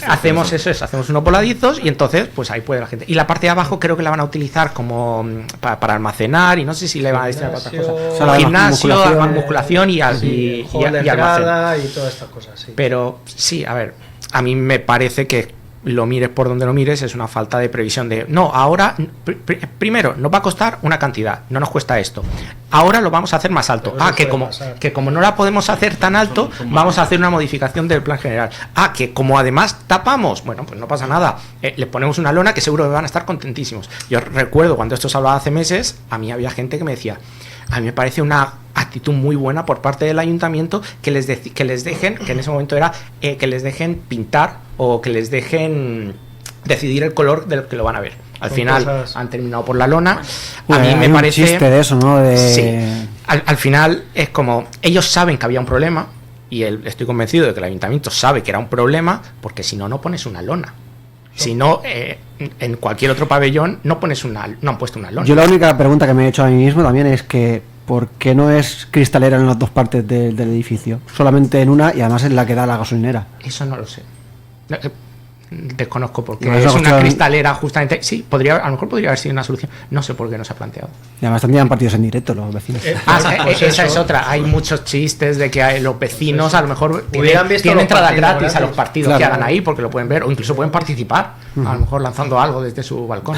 hacemos unos voladizos y entonces pues ahí puede la gente. Y la parte de abajo creo que la van a utilizar como para almacenar, y no sé si le van a destinar para otras cosas. Gimnasio, musculación y almacén. Y todas estas cosas, sí. Pero sí, a ver, a mí me parece que lo mires por donde lo mires, es una falta de previsión de, no, ahora, primero, nos va a costar una cantidad, no nos cuesta esto, ahora lo vamos a hacer más alto, que como no la podemos hacer tan alto, vamos a hacer una modificación del plan general, que como además tapamos, bueno, pues no pasa nada, les ponemos una lona que seguro que van a estar contentísimos. Yo recuerdo cuando esto se hablaba hace meses, a mí había gente que me decía, a mí me parece una actitud muy buena por parte del ayuntamiento que les dejen, que en ese momento era que les dejen pintar o que les dejen decidir el color de lo que lo van a ver. Al final han terminado por la lona. A mí me parece un chiste de eso, ¿no? Sí. Al final es como ellos saben que había un problema, y estoy convencido de que el ayuntamiento sabe que era un problema, porque si no pones una lona. Si no, en cualquier otro pabellón no han puesto una lona. Yo la única pregunta que me he hecho a mí mismo también es que ¿por qué no es cristalera en las dos partes del edificio? Solamente en una y además en la que da la gasolinera. Eso no lo sé. Desconozco porque No, es esa una cuestión- cristalera justamente. Sí, a lo mejor podría haber sido una solución. No sé por qué no se ha planteado. Y además tendrían partidos en directo los vecinos. Pues Esa eso. es otra. Hay muchos chistes de que los vecinos a lo mejor Hubieran visto tienen los entrada partidos gratis a los partidos Claro. que hagan ahí porque lo pueden ver o incluso pueden participar. A lo mejor lanzando algo desde su balcón.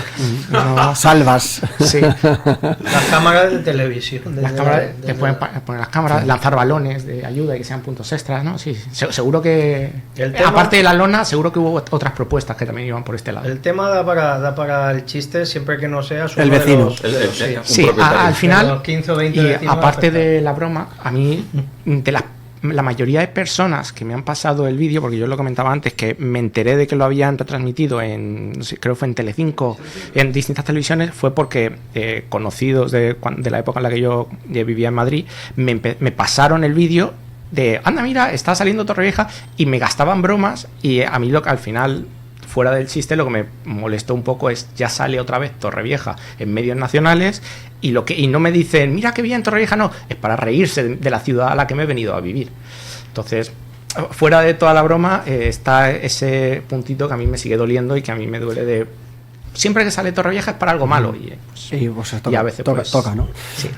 No, Salvas. sí. Las cámaras de televisión. Las cámaras, te pueden poner las cámaras, lanzar balones de ayuda y que sean puntos extras, ¿no? Sí, seguro que. El tema- Aparte de la lona, seguro que hubo otras propuestas que también iban por este lado. El tema da para el chiste siempre que no sea El vecino. Sí. Sí, propietario. al final, De los 15 o 20 y vecinos aparte afectados. de la broma, a mí, de la mayoría de personas que me han pasado el vídeo, porque yo lo comentaba antes, que me enteré de que lo habían retransmitido en, no sé, creo que fue en Telecinco, en distintas televisiones, fue porque conocidos de la época en la que yo vivía en Madrid, me pasaron el vídeo de, anda, mira, está saliendo Torrevieja, y me gastaban bromas, y a mí lo que al final, fuera del chiste, lo que me molestó un poco es, ya sale otra vez Torrevieja en medios nacionales, y no me dicen, mira qué bien Torrevieja, no, es para reírse de la ciudad a la que me he venido a vivir. Entonces, fuera de toda la broma, está ese puntito que a mí me sigue doliendo y que a mí me duele de... Siempre que sale Torrevieja es para algo malo. Y, pues, Y pues y a veces pues, toca, ¿no? Sí.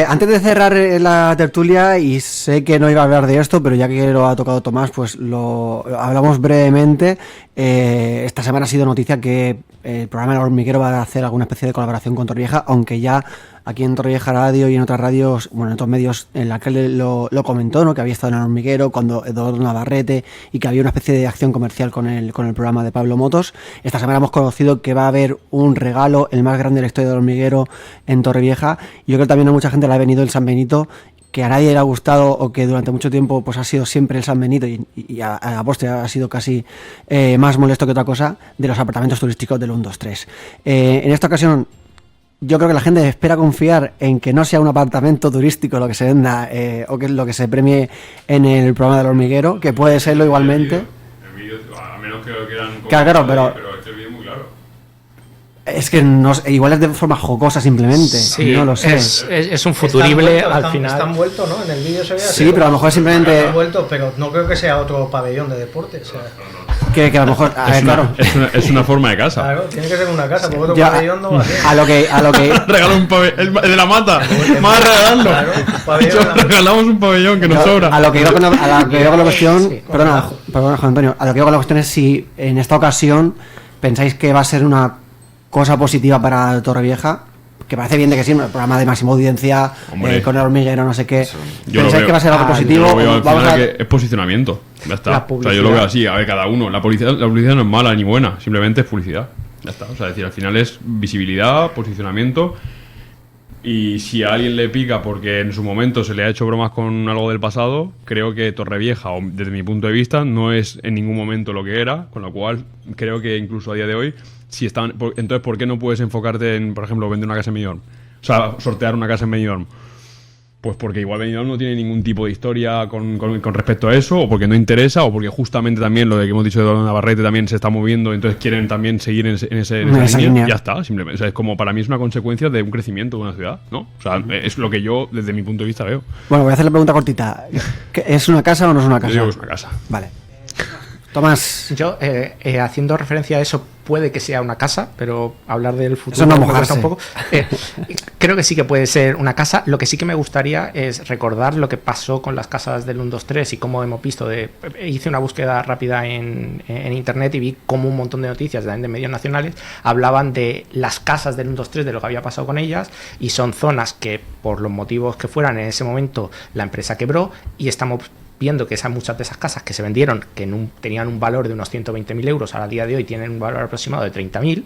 Antes de cerrar la tertulia, y sé que no iba a hablar de esto, pero ya que lo ha tocado Tomás, pues lo hablamos brevemente. Esta semana ha sido noticia que el programa El Hormiguero va a hacer alguna especie de colaboración con Torrevieja, aunque ya aquí en Torrevieja Radio y en otras radios, bueno, en otros medios, en la que lo comentó, ¿no? Que había estado en El Hormiguero cuando Eduardo Navarrete y que había una especie de acción comercial con el programa de Pablo Motos. Esta semana hemos conocido que va a haber un regalo, el más grande de la historia del Hormiguero, en Torrevieja. Yo creo que también a mucha gente le ha venido el San Benito, que a nadie le ha gustado o que durante mucho tiempo pues ha sido siempre el San Benito y a la postre ha sido casi más molesto que otra cosa, de los apartamentos turísticos del 1, 2, 3. En esta ocasión yo creo que la gente espera confiar en que no sea un apartamento turístico lo que se venda o que es lo que se premie en el programa del Hormiguero, que puede serlo igualmente. El vídeo, a menos que lo quieran... Claro, pero este vídeo es muy claro. es que no, igual es de forma jocosa simplemente, Sí, no lo sé. es un futurible al final. Están vueltos, ¿no? En el vídeo se ve así. Sí, pero a lo mejor simplemente Están vueltos, pero no creo que sea otro pabellón de deporte. O sea, que a lo mejor claro. Es una forma de casa. claro, tiene que ser una casa, porque otro Ya, pabellón no va a ser. a lo que Regala un pabellón. El de la mata. Más regalando. Claro, pabellón. Regalamos un pabellón que nos sobra. a lo que iba con la cuestión, Sí. perdona Juan Antonio, a lo que iba con la cuestión es si en esta ocasión pensáis que va a ser una cosa positiva para Torrevieja, que parece bien de que sí, un programa de máxima audiencia, Hombre. con El Hormiguero, no sé qué. Yo lo ¿Pensáis veo. que va a ser algo Ah, positivo? Yo lo veo al Vamos final a- que es posicionamiento. Ya está. La O sea, yo publicidad. lo veo así, a ver, cada uno. La publicidad no es mala ni buena, simplemente es publicidad. Ya está. O sea, es decir, al final es visibilidad, posicionamiento. Y si a alguien le pica porque en su momento se le ha hecho bromas con algo del pasado, creo que Torrevieja, o desde mi punto de vista, no es en ningún momento lo que era, con lo cual creo que incluso a día de hoy, si están, entonces, ¿por qué no puedes enfocarte en, por ejemplo, vender una casa en Benidorm? O sea, sortear una casa en Benidorm. Pues porque igual Benidorm no tiene ningún tipo de historia con respecto a eso, o porque no interesa, o porque justamente también lo de que hemos dicho de Eduardo Navarrete también se está moviendo, entonces quieren también seguir en esa esa línea. línea. Ya está, simplemente. O sea, es como para mí es una consecuencia de un crecimiento de una ciudad, ¿no? O sea, es lo que yo desde mi punto de vista veo. Bueno, voy a hacer la pregunta cortita. ¿Es una casa o no es una Yo casa? digo que es una casa. Vale. Tomás, Yo, haciendo referencia a eso, puede que sea una casa, pero hablar del futuro Eso no me cuesta mojarse. un poco. Creo que sí que puede ser una casa. Lo que sí que me gustaría es recordar lo que pasó con las casas del 1, 2, 3 y cómo hemos visto. Hice una búsqueda rápida en internet y vi cómo un montón de noticias también de medios nacionales hablaban de las casas del 1, 2, 3, de lo que había pasado con ellas, y son zonas que, por los motivos que fueran en ese momento, la empresa quebró, y estamos viendo que muchas de esas casas que se vendieron, que tenían un valor de unos 120.000 euros, a día de hoy tienen un valor aproximado de 30.000,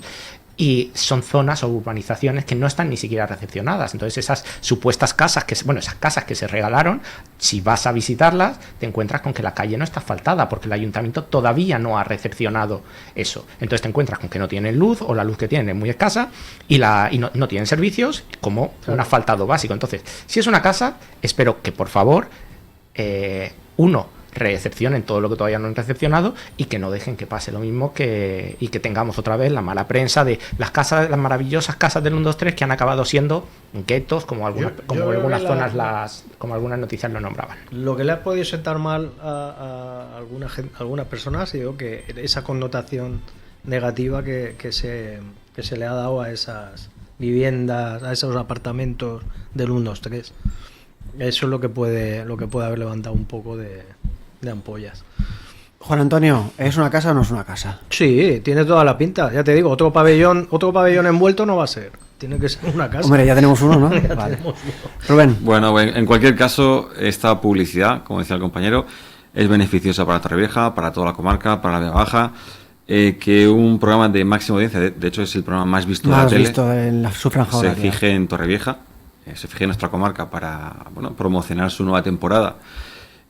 y son zonas o urbanizaciones que no están ni siquiera recepcionadas. Entonces esas supuestas casas, esas casas que se regalaron, si vas a visitarlas, te encuentras con que la calle no está asfaltada, porque el ayuntamiento todavía no ha recepcionado eso. Entonces te encuentras con que no tienen luz, o la luz que tienen es muy escasa, y no tienen servicios, como un asfaltado básico. Entonces, si es una casa, espero que, por favor, uno, recepcionen todo lo que todavía no han recepcionado y que no dejen que pase lo mismo y que tengamos otra vez la mala prensa de las maravillosas casas del 1-2-3 que han acabado siendo guetos, como algunas zonas, como algunas noticias lo nombraban. Lo que le ha podido sentar mal a algunas personas ha sido que esa connotación negativa que se le ha dado a esas viviendas, a esos apartamentos del 1-2-3. Eso es lo que puede haber levantado un poco de ampollas. Juan Antonio, ¿es una casa o no es una casa? Sí, tiene toda la pinta. Ya te digo, otro pabellón envuelto no va a ser. Tiene que ser una casa. Hombre, ya tenemos uno, ¿no? Vale. Rubén. Bueno, en cualquier caso, esta publicidad, como decía el compañero, es beneficiosa para Torrevieja, para toda la comarca, para la Vega Baja. Que un programa de máxima audiencia, de hecho es el programa más visto de la tele, visto en su franja horaria, se fije en Torrevieja, se fije en nuestra comarca para promocionar su nueva temporada.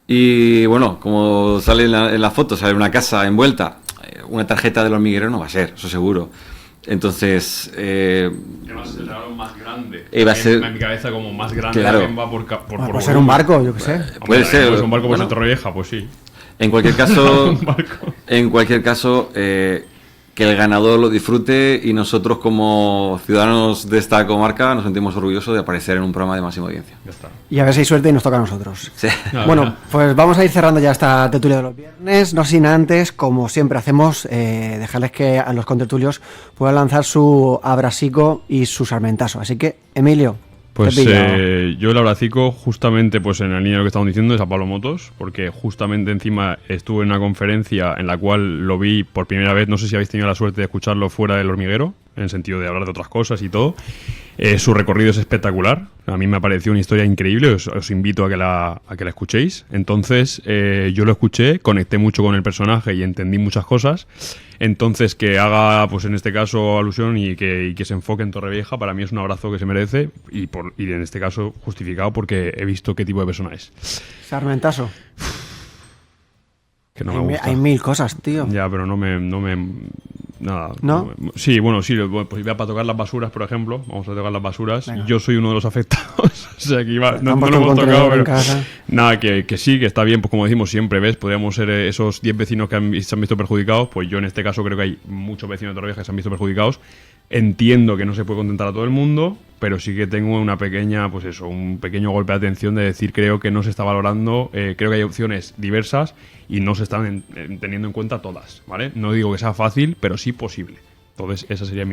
Y bueno, como sale en la foto, sale una casa envuelta, una tarjeta del hormiguero no va a ser, eso seguro. Entonces, además es el regalo más grande. Va a ser, en mi cabeza como más grande. Claro. Va por puede ser un barco, yo qué sé. Puede ser. Pues un barco, pues en Torrevieja, pues sí. En cualquier caso, que el ganador lo disfrute y nosotros como ciudadanos de esta comarca nos sentimos orgullosos de aparecer en un programa de máxima audiencia. Ya está. Y a ver si hay suerte y nos toca a nosotros. Sí. Bueno, pues vamos a ir cerrando ya esta tertulia de los viernes, no sin antes, como siempre hacemos, dejarles que a los contertulios puedan lanzar su abrasico y su sarmentazo. Así que, Emilio. Pues yo el abracico justamente pues en la línea de lo que estamos diciendo es a Pablo Motos, porque justamente encima estuve en una conferencia en la cual lo vi por primera vez, no sé si habéis tenido la suerte de escucharlo fuera del hormiguero, en el sentido de hablar de otras cosas y todo. Su recorrido es espectacular, a mí me ha parecido una historia increíble, os invito a que la escuchéis. Entonces yo lo escuché, conecté mucho con el personaje y entendí muchas cosas. Entonces que haga, pues en este caso, alusión y que se enfoque en Torrevieja, para mí es un abrazo que se merece y en este caso justificado porque he visto qué tipo de persona es. Sarmentazo. Que no me gusta. Hay mil cosas, tío. Ya, pero no me nada. ¿No? Sí, bueno, sí, pues iba para tocar las basuras, por ejemplo. Vamos a tocar las basuras. Venga. Yo soy uno de los afectados. O sea, que no lo puesto hemos un tocado, contenedor en pero casa. nada, que sí, que está bien, pues como decimos siempre, ¿ves? Podríamos ser esos 10 vecinos que se han visto perjudicados. Pues yo en este caso creo que hay muchos vecinos de Torrevieja que se han visto perjudicados. Entiendo que no se puede contentar a todo el mundo, pero sí que tengo una pequeña, pues eso, un pequeño golpe de atención de decir, creo que no se está valorando, creo que hay opciones diversas y no se están teniendo en cuenta todas, ¿vale? No digo que sea fácil, pero sí posible. Entonces, esa sería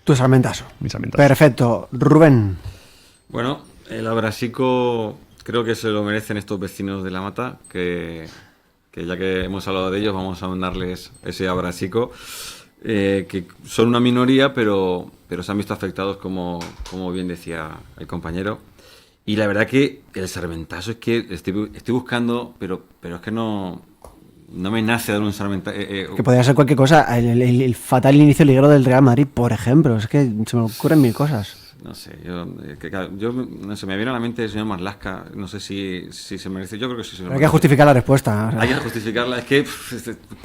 Tu sarmentazo. mi sarmentazo. Perfecto. Rubén. Bueno, el abrasico creo que se lo merecen estos vecinos de La Mata, que ya que hemos hablado de ellos, vamos a mandarles ese abrasico. Que son una minoría, pero se han visto afectados, como bien decía el compañero. Y la verdad que el sarmentazo es que estoy buscando, pero es que no me nace dar un sarmentazo. Que podría ser cualquier cosa. El fatal inicio liguero del Real Madrid, por ejemplo. Es que se me ocurren mil cosas. No sé, yo no sé, me viene a la mente el señor Marlaska, no sé si se merece, yo creo que sí se lo Pero hay merece. que justificar la respuesta. O sea, Hay que justificarla, es que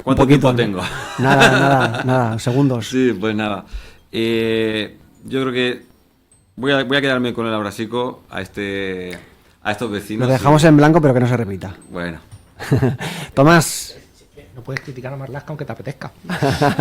¿cuánto tiempo tengo? Nada, segundos. Sí, pues nada. Yo creo que voy a quedarme con el abrasico a estos vecinos. Lo dejamos en blanco, pero que no se repita. Bueno. Tomás. No puedes criticar a Marlaska aunque te apetezca.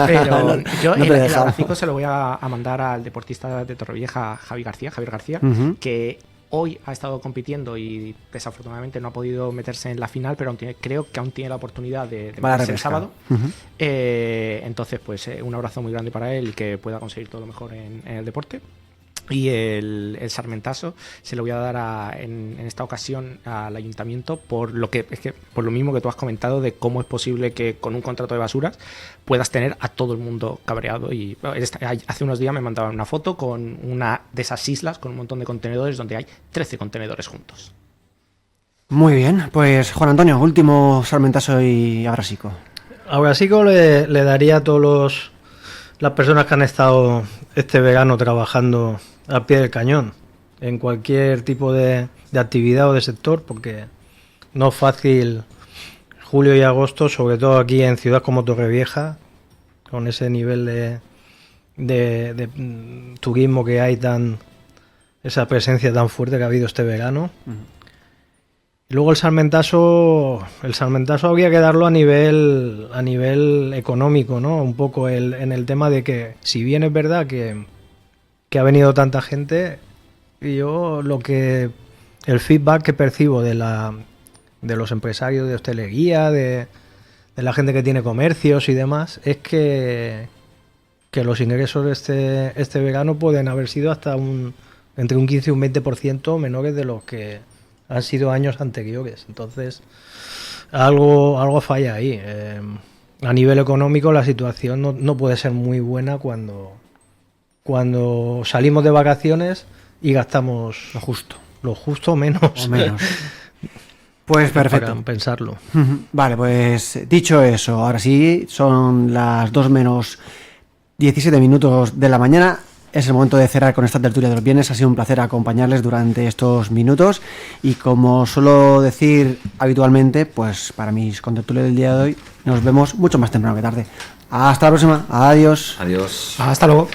Pero yo no te el dejamos. abracico se lo voy a mandar al deportista de Torrevieja, Javier García, Ujú. que hoy ha estado compitiendo y desafortunadamente no ha podido meterse en la final, pero creo que aún tiene la oportunidad de Va a la meterse el repesca. sábado. Ujú. Entonces, pues un abrazo muy grande para él y que pueda conseguir todo lo mejor en el deporte. Y el sarmentazo se lo voy a dar en esta ocasión al ayuntamiento por lo mismo que tú has comentado de cómo es posible que con un contrato de basuras puedas tener a todo el mundo cabreado. Y hace unos días me mandaban una foto con una de esas islas con un montón de contenedores donde hay 13 contenedores juntos. Muy bien, pues Juan Antonio, último sarmentazo y abrasico. Abrasico le daría a todas las personas que han estado este verano trabajando al pie del cañón en cualquier tipo de actividad o de sector, porque no es fácil julio y agosto, sobre todo aquí en ciudades como Torrevieja, con ese nivel de turismo que hay, esa presencia tan fuerte que ha habido este verano. Y luego el salmentazo habría que darlo a nivel económico, ¿no? Un poco en el tema de que, si bien es verdad que ha venido tanta gente, yo el feedback que percibo de los empresarios de hostelería, de la gente que tiene comercios y demás, es que los ingresos este verano pueden haber sido hasta entre un 15 y un 20% menores de los que han sido años anteriores. Entonces, algo falla ahí. A nivel económico la situación no puede ser muy buena cuando salimos de vacaciones y gastamos lo justo menos. O menos. Pues perfecto. Para pensarlo. Vale, pues dicho eso, ahora sí, son las 2 menos 17 minutos de la mañana. Es el momento de cerrar con esta tertulia de los viernes. Ha sido un placer acompañarles durante estos minutos. Y como suelo decir habitualmente, pues para mis contertulios del día de hoy, nos vemos mucho más temprano que tarde. Hasta la próxima. Adiós. Adiós. Hasta luego.